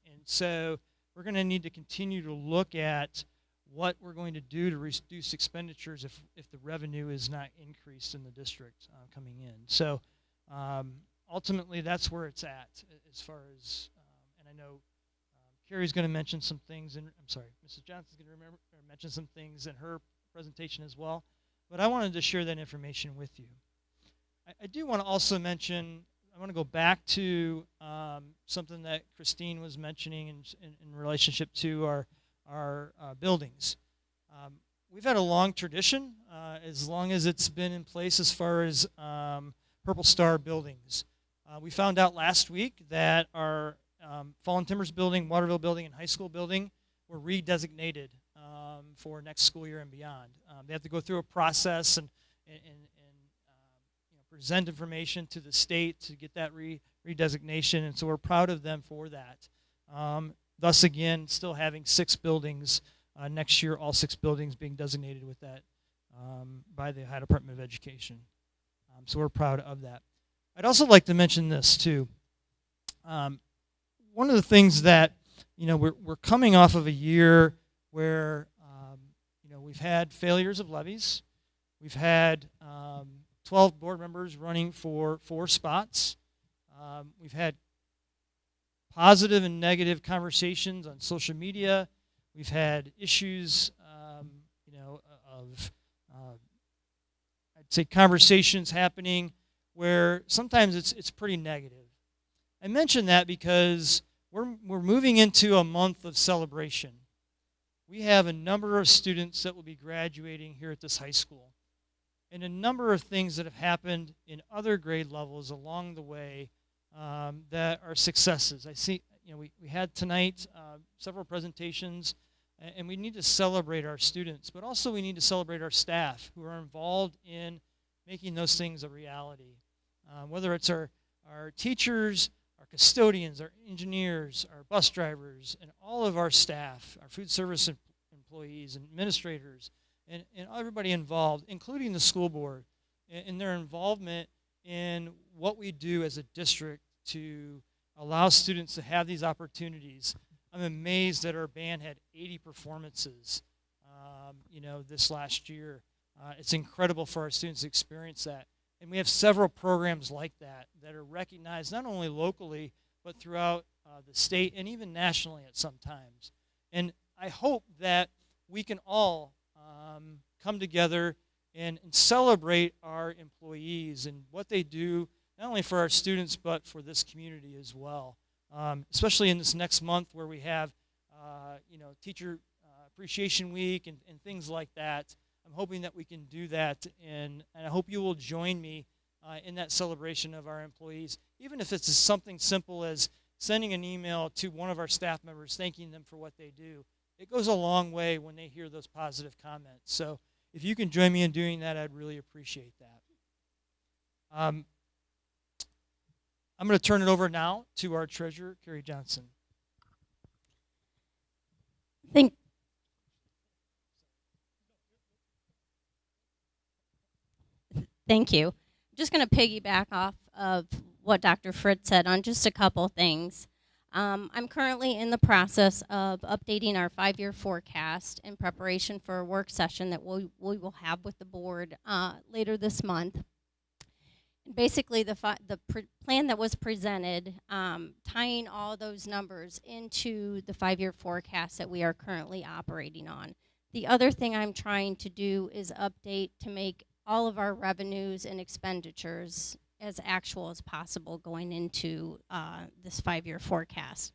And so we're going to need to continue to look at what we're going to do to reduce expenditures if the revenue is not increased in the district coming in. So ultimately, that's where it's at as far as, and I know Carrie's going to mention some things, and I'm sorry, Mrs. Johnson's going to mention some things in her presentation as well, but I wanted to share that information with you. I do want to also mention, I want to go back to something that Christine was mentioning in relationship to our buildings. We've had a long tradition, as long as it's been in place as far as Purple Star buildings. We found out last week that our Fallen Timbers building, Waterville building, and high school building were redesignated for next school year and beyond. They have to go through a process and present information to the state to get that redesignation, and so we're proud of them for that. Thus, again, still having 6 buildings next year, all 6 buildings being designated with that by the Ohio Department of Education. So we're proud of that. I'd also like to mention this too. One of the things that we're coming off of a year where we've had failures of levies. We've had 12 board members running for 4 spots. We've had positive and negative conversations on social media. We've had issues, of I'd say conversations happening where sometimes it's pretty negative. I mention that because we're moving into a month of celebration. We have a number of students that will be graduating here at this high school, and a number of things that have happened in other grade levels along the way that are successes. I see, we had tonight several presentations, and we need to celebrate our students, but also we need to celebrate our staff who are involved in making those things a reality. Whether it's our teachers, our custodians, our engineers, our bus drivers, and all of our staff, our food service employees, and administrators, and everybody involved, including the school board, and their involvement in what we do as a district to allow students to have these opportunities. I'm amazed that our band had 80 performances, this last year. It's incredible for our students to experience that. And we have several programs like that that are recognized not only locally, but throughout the state and even nationally at some times. And I hope that we can all come together and celebrate our employees and what they do, not only for our students, but for this community as well. Especially in this next month where we have, Teacher Appreciation Week and things like that. I'm hoping that we can do that, and I hope you will join me in that celebration of our employees, even if it's something simple as sending an email to one of our staff members thanking them for what they do. It goes a long way when they hear those positive comments. So if you can join me in doing that, I'd really appreciate that. I'm going to turn it over now to our treasurer, Carrie Johnson. Thank you. I'm just going to piggyback off of what Dr. Fritz said on just a couple things. I'm currently in the process of updating our 5-year forecast in preparation for a work session that we will have with the board later this month. Basically, the plan that was presented, tying all those numbers into the 5-year forecast that we are currently operating on. The other thing I'm trying to do is update to make all of our revenues and expenditures as actual as possible going into this 5-year forecast.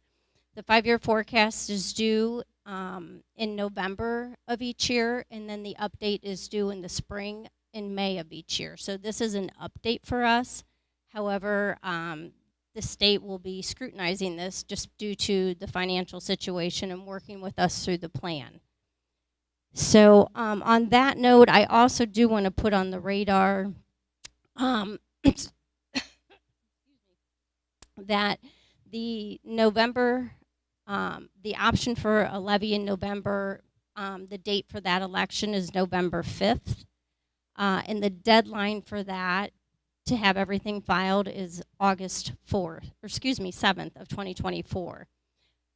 The 5-year forecast is due in November of each year, and then the update is due in the spring in May of each year. So this is an update for us. However, the state will be scrutinizing this just due to the financial situation and working with us through the plan. So on that note, I also do want to put on the radar that the November, the option for a levy in November, the date for that election is November 5th. And the deadline for that to have everything filed is August 7th of 2024.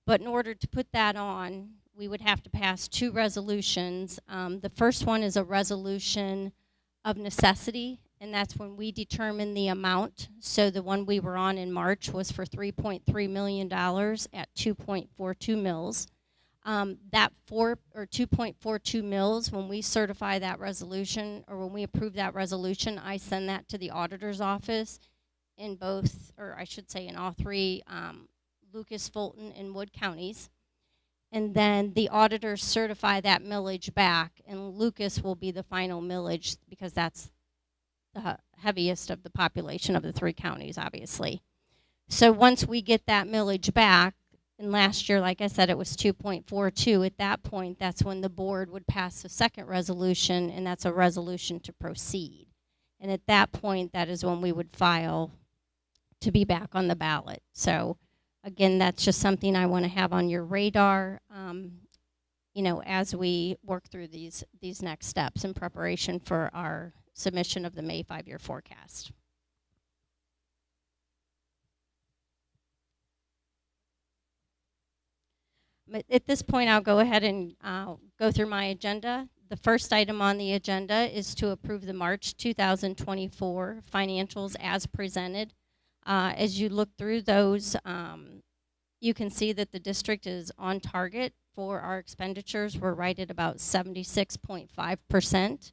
But in order to put that on, we would have to pass 2 resolutions. The first one is a resolution of necessity, and that's when we determine the amount. So the one we were on in March was for $3.3 million at 2.42 mils. That 2.42 mils, when we certify that resolution, or when we approve that resolution, I send that to the auditor's office in both, or I should say in all 3, Lucas, Fulton, and Wood counties. And then the auditors certify that millage back, and Lucas will be the final millage because that's the heaviest of the population of the 3 counties, obviously. So once we get that millage back, and last year, like I said, it was 2.42. At that point, that's when the board would pass the second resolution, and that's a resolution to proceed. And at that point, that is when we would file to be back on the ballot. So again, that's just something I want to have on your radar, you know, as we work through these next steps in preparation for our submission of the May 5-year forecast. At this point, I'll go ahead and go through my agenda. The first item on the agenda is to approve the March 2024 financials as presented. As you look through those, you can see that the district is on target for our expenditures. We're right at about 76.5%,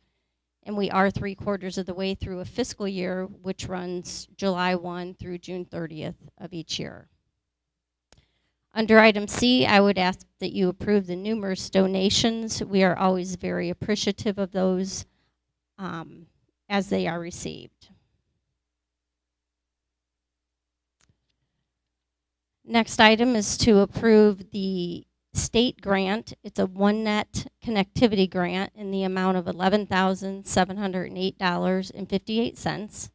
and we are 3/4 of the way through a fiscal year, which runs July 1 through June 30th of each year. Under item C, I would ask that you approve the numerous donations. We are always very appreciative of those as they are received. Next item is to approve the state grant. It's a OneNet connectivity grant in the amount of $11,708.58.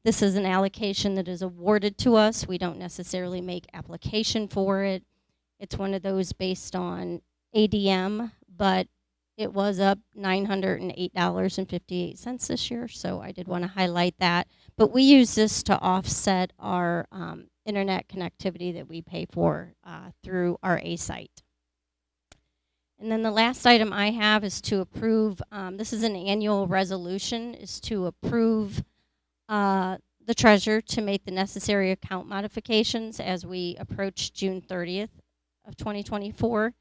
This is an allocation that is awarded to us. We don't necessarily make application for it. It's one of those based on ADM, but it was up $908.58 this year, so I did want to highlight that. But we use this to offset our internet connectivity that we pay for through our A-site. And then the last item I have is to approve, this is an annual resolution, is to approve the treasurer to make the necessary account modifications as we approach June 30th of 2024.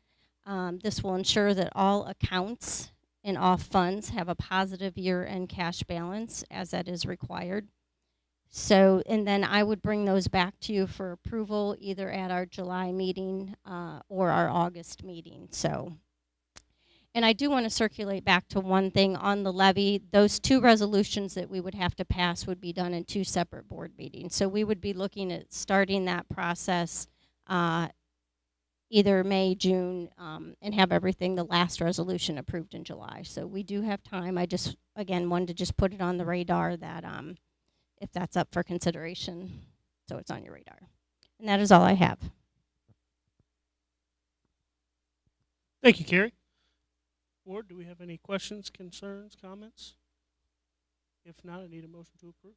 This will ensure that all accounts and all funds have a positive year-end cash balance as that is required. So, and then I would bring those back to you for approval either at our July meeting or our August meeting. So. And I do want to circulate back to one thing on the levy. Those 2 resolutions that we would have to pass would be done in 2 separate board meetings. So we would be looking at starting that process either May, June, and have everything, the last resolution approved in July. So we do have time. I just, again, wanted to just put it on the radar that if that's up for consideration, so it's on your radar. And that is all I have. Thank you, Carrie. Board, do we have any questions, concerns, comments? If not, I need a motion to approve.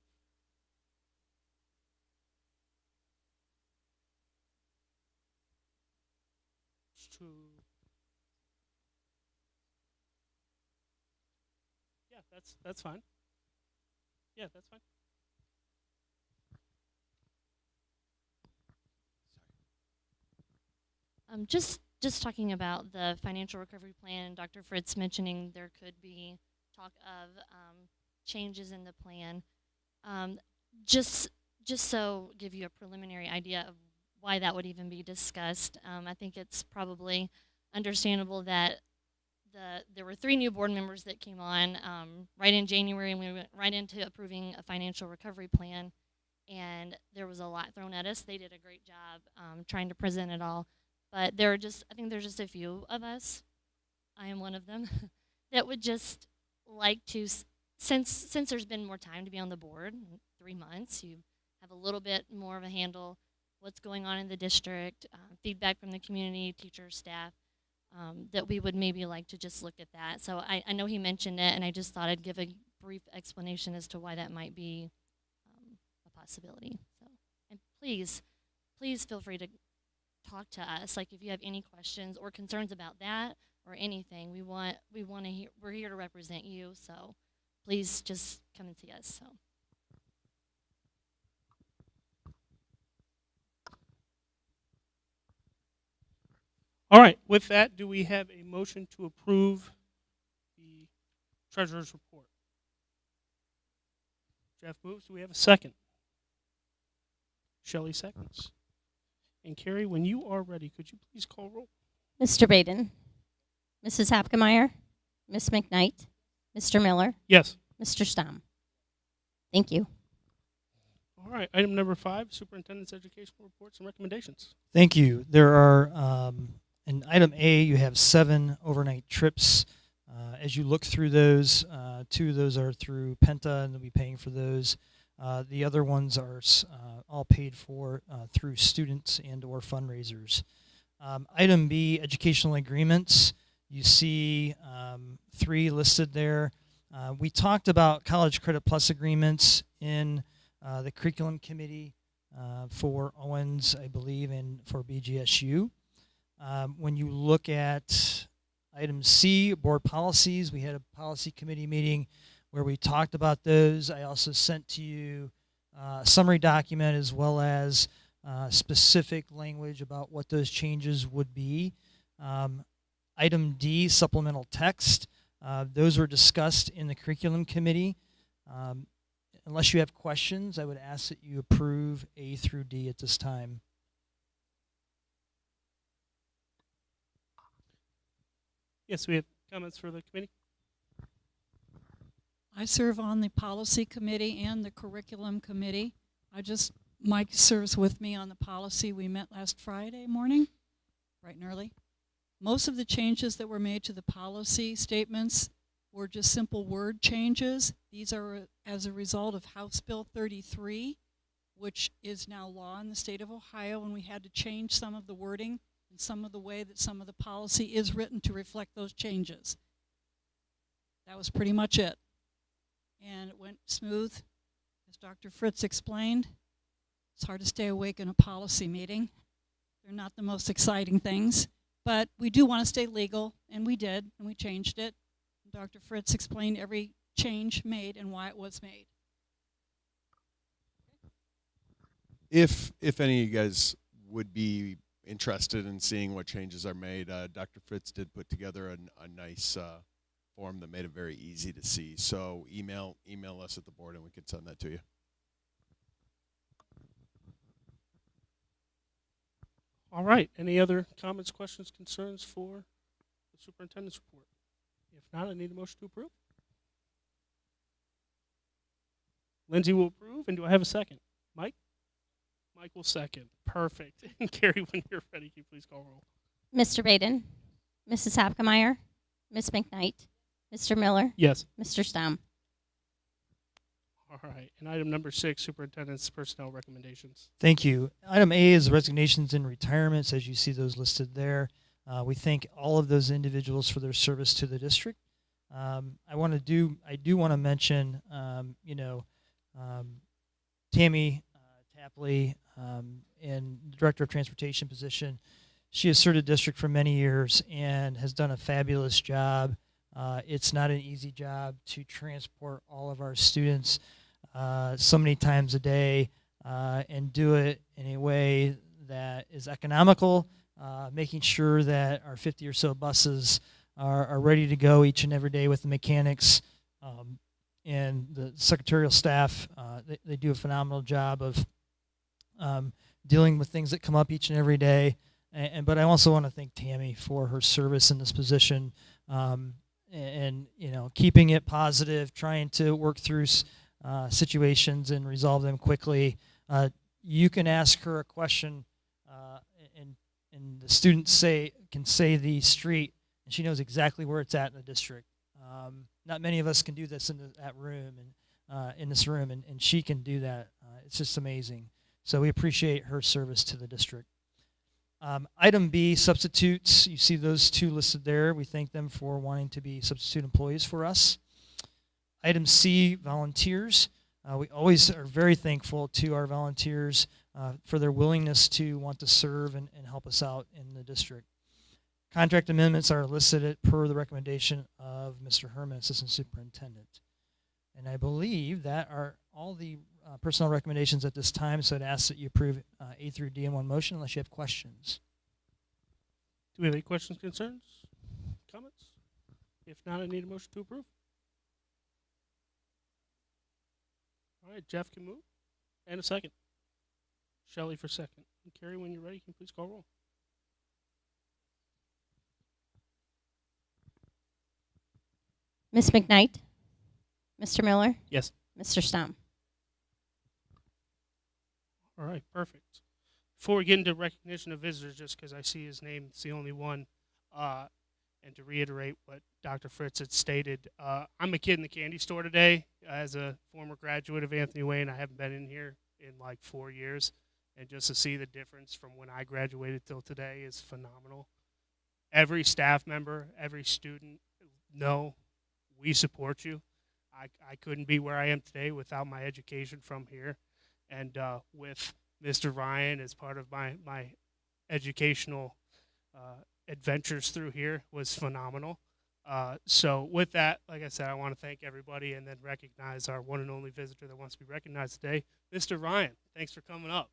Yeah, that's fine. Yeah, that's fine. Just talking about the financial recovery plan, Dr. Fritz mentioning there could be talk of changes in the plan. Just so give you a preliminary idea of why that would even be discussed. I think it's probably understandable that there were 3 new board members that came on right in January, and we went right into approving a financial recovery plan, and there was a lot thrown at us. They did a great job trying to present it all. But I think there's just a few of us, I am one of them, that would just like to, since there's been more time to be on the board, 3 months, you have a little bit more of a handle what's going on in the district, feedback from the community, teachers, staff, that we would maybe like to just look at that. So I know he mentioned it, and I just thought I'd give a brief explanation as to why that might be a possibility. So, and please feel free to talk to us. Like if you have any questions or concerns about that or anything, we want to hear. We're here to represent you, so please just come and see us. So. All right, with that, do we have a motion to approve the treasurer's report? Jeff moves. Do we have a second? Shelley seconds. And Carrie, when you are ready, could you please call roll? Mr. Baden, Mrs. Hapkemeyer, Ms. McKnight, Mr. Miller, Yes. Mr. Stamm. Thank you. All right, item number 5, superintendent's educational reports and recommendations. Thank you. There are, in item A, you have 7 overnight trips. As you look through those, 2 of those are through Penta, and they'll be paying for those. The other ones are all paid for through students and or fundraisers. Item B, educational agreements. You see 3 listed there. We talked about College Credit Plus agreements in the curriculum committee for Owens, I believe, and for BGSU. When you look at item C, board policies, we had a policy committee meeting where we talked about those. I also sent to you a summary document as well as specific language about what those changes would be. Item D, supplemental text. Those were discussed in the curriculum committee. Unless you have questions, I would ask that you approve A through D at this time. Yes, we have comments for the committee. I serve on the policy committee and the curriculum committee. Mike serves with me on the policy. We met last Friday morning, bright and early. Most of the changes that were made to the policy statements were just simple word changes. These are as a result of House Bill 33, which is now law in the state of Ohio, and we had to change some of the wording and some of the way that some of the policy is written to reflect those changes. That was pretty much it. And it went smooth. As Dr. Fritz explained, it's hard to stay awake in a policy meeting. They're not the most exciting things, but we do want to stay legal, and we did, and we changed it. And Dr. Fritz explained every change made and why it was made. If any of you guys would be interested in seeing what changes are made, Dr. Fritz did put together a nice form that made it very easy to see. So email us at the board and we can send that to you. All right. Any other comments, questions, concerns for the superintendent's report? If not, I need a motion to approve. Lindsay will approve, and do I have a second? Mike? Mike will second. Perfect. And Carrie, when you're ready, can you please call roll? Mr. Baden, Mrs. Hapkemeyer, Ms. McKnight, Mr. Miller, Yes. Mr. Stom. All right. And item number 6, superintendent's personnel recommendations. Thank you. Item A is resignations and retirements, as you see those listed there. We thank all of those individuals for their service to the district. I do want to mention, Tammy Tapley, in the Director of Transportation position. She has served the district for many years and has done a fabulous job. It's not an easy job to transport all of our students so many times a day and do it in a way that is economical, making sure that our 50 or so buses are ready to go each and every day with the mechanics and the secretarial staff. They do a phenomenal job of dealing with things that come up each and every day. But I also want to thank Tammy for her service in this position, and keeping it positive, trying to work through situations and resolve them quickly. You can ask her a question, and the students can say the street, and she knows exactly where it's at in the district. Not many of us can do this in that room and in this room, and she can do that. It's just amazing. So we appreciate her service to the district. Item B, substitutes. You see those two listed there. We thank them for wanting to be substitute employees for us. Item C, volunteers. We always are very thankful to our volunteers for their willingness to want to serve and help us out in the district. Contract amendments are listed per the recommendation of Mr. Herman, Assistant Superintendent. And I believe that are all the personnel recommendations at this time, so I'd ask that you approve A through D in one motion unless you have questions. Do we have any questions, concerns, comments? If not, I need a motion to approve. All right, Jeff can move. And a second. Shelley for second. And Carrie, when you're ready, can you please call roll? Ms. McKnight, Mr. Miller, Yes. Mr. Stom. All right, perfect. Before we get into recognition of visitors, just because I see his name, it's the only one, and to reiterate what Dr. Fritz had stated, I'm a kid in the candy store today. As a former graduate of Anthony Wayne, I haven't been in here in like 4 years, and just to see the difference from when I graduated till today is phenomenal. Every staff member, every student, we support you. I couldn't be where I am today without my education from here. And with Mr. Ryan as part of my educational adventures through here was phenomenal. So with that, like I said, I want to thank everybody and then recognize our one and only visitor that wants to be recognized today, Mr. Ryan. Thanks for coming up.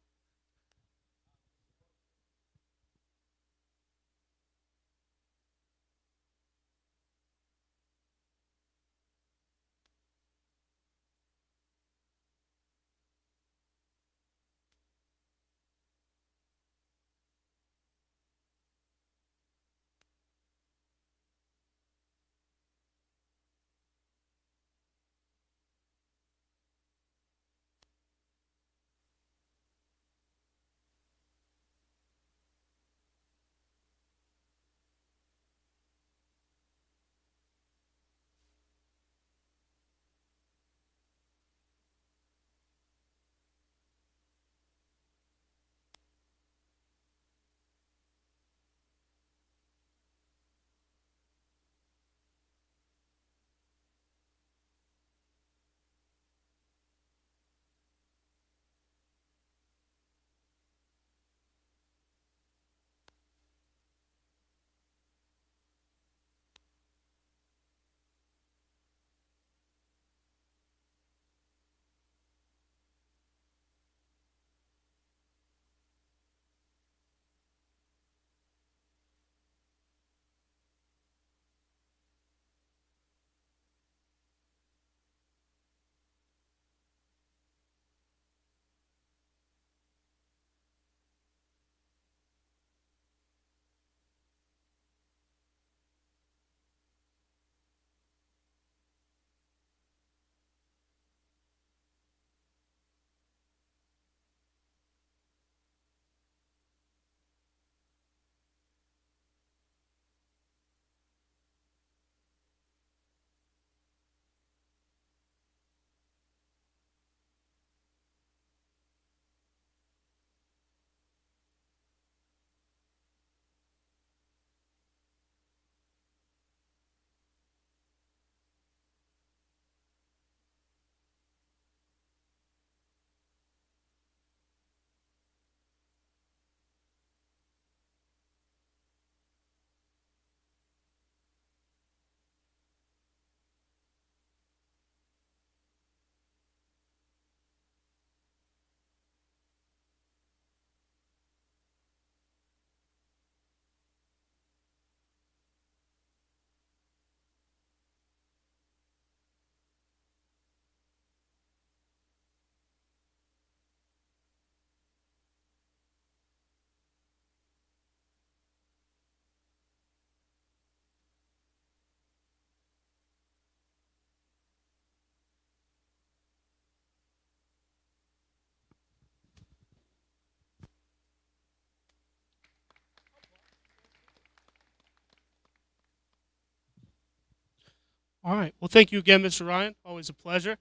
All right. Well, thank you again, Mr. Ryan. Always a pleasure.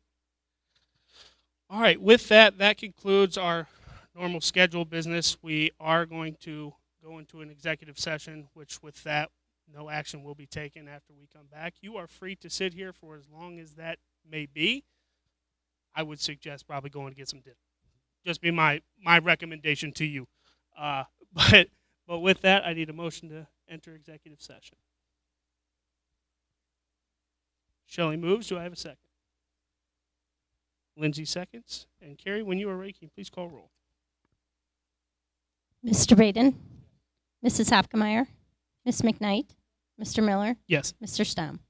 All right. With that, that concludes our normal scheduled business. We are going to go into an executive session, which with that, no action will be taken after we come back. You are free to sit here for as long as that may be. I would suggest probably going to get some dinner. Just be my recommendation to you. But with that, I need a motion to enter executive session. Shelley moves. Do I have a second? Lindsay seconds. And Carrie, when you are ready, can you please call roll? Mr. Braden, Mrs. Hopkemeyer, Ms. McKnight, Mr. Miller, Yes. Mr. Stom.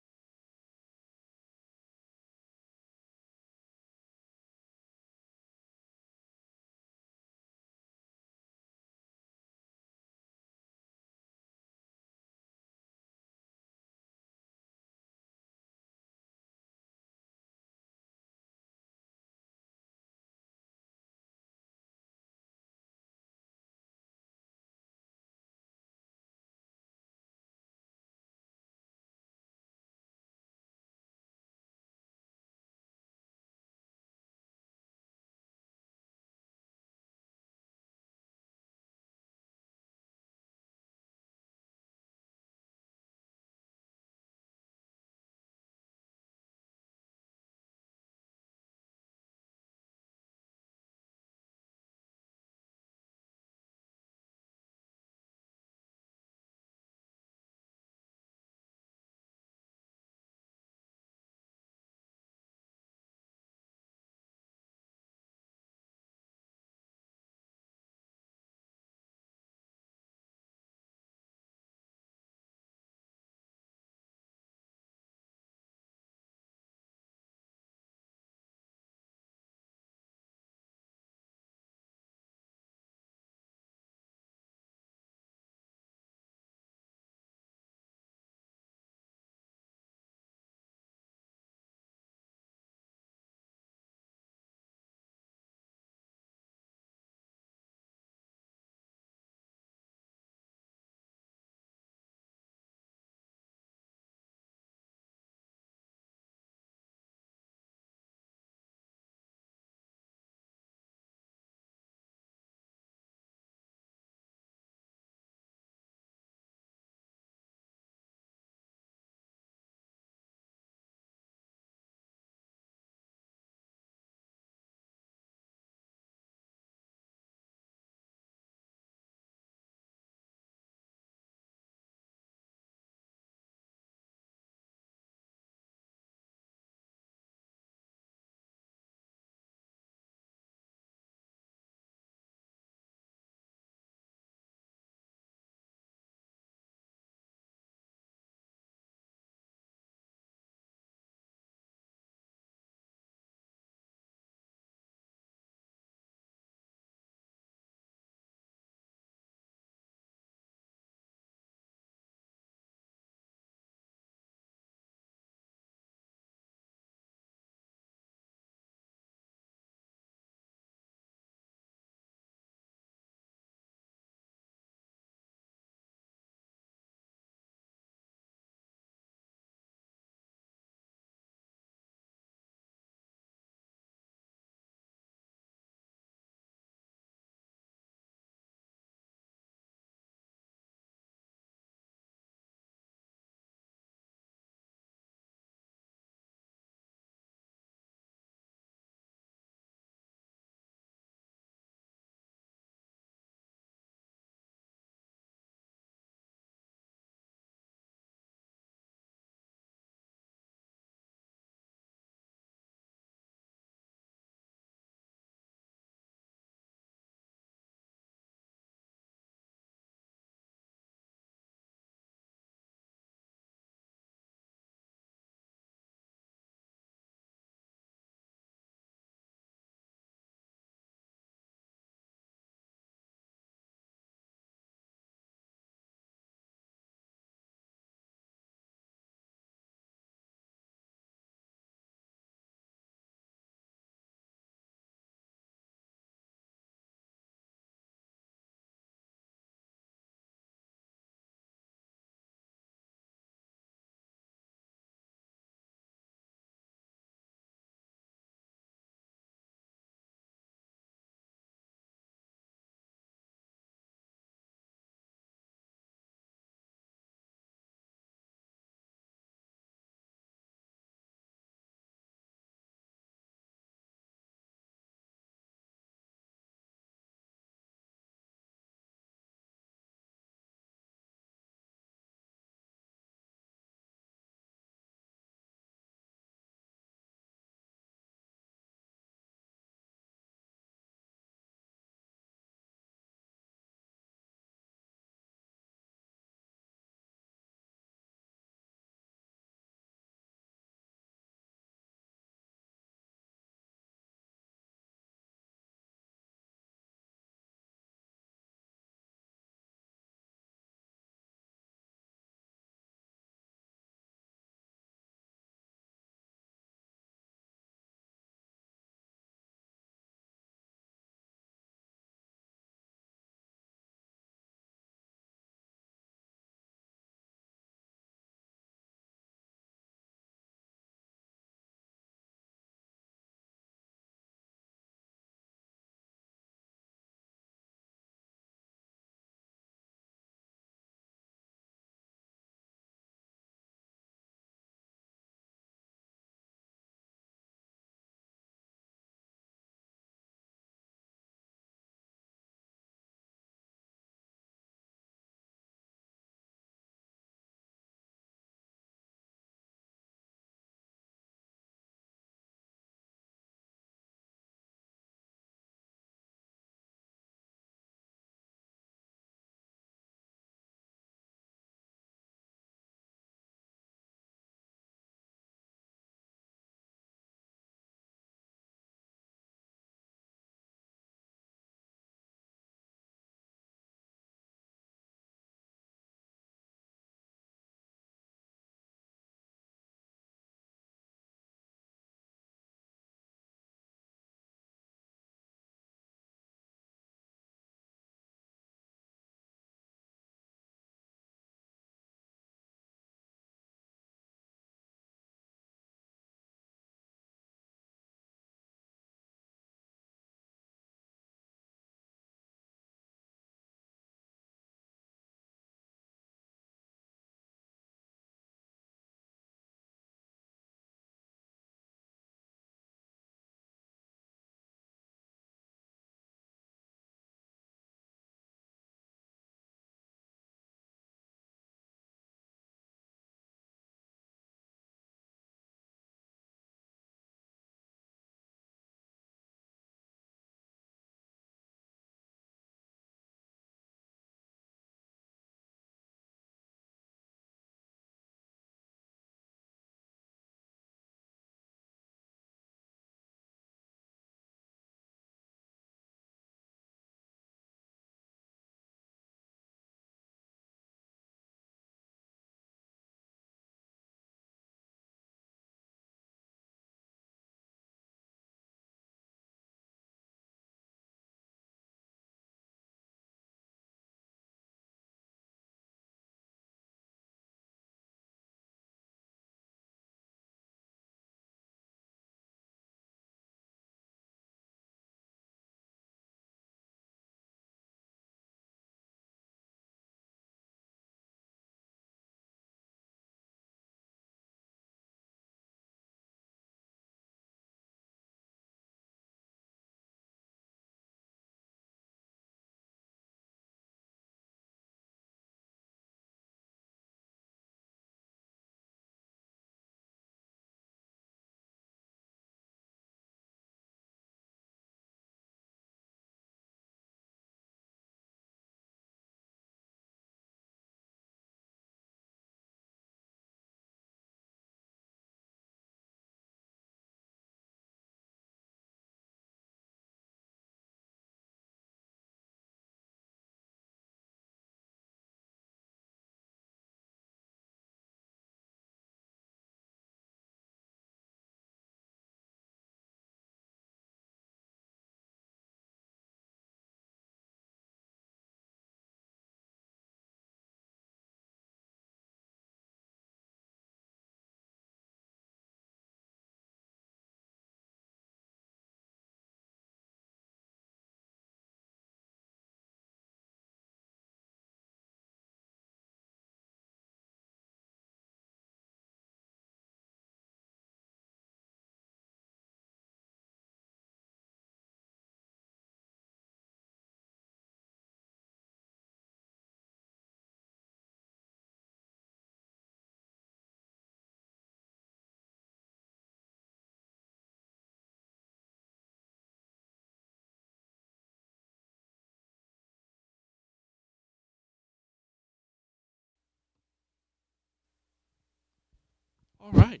All right.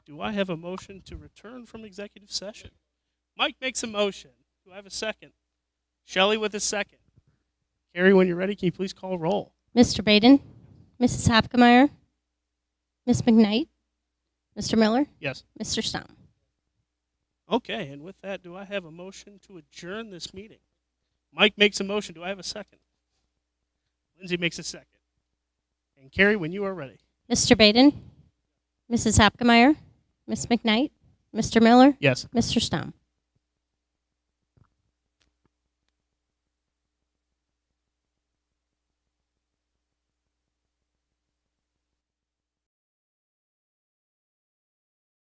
Do I have a motion to return from executive session? Mike makes a motion. Do I have a second? Shelley with a second. Carrie, when you're ready, can you please call roll? Mr. Baden, Mrs. Hopkemeyer, Ms. McKnight, Mr. Miller, Yes. Mr. Stom. Okay, and with that, do I have a motion to adjourn this meeting? Mike makes a motion. Do I have a second? Lindsay makes a second. And Carrie, when you are ready. Mr. Baden, Mrs. Hopkemeyer, Ms. McKnight, Mr. Miller, Yes. Mr. Stom.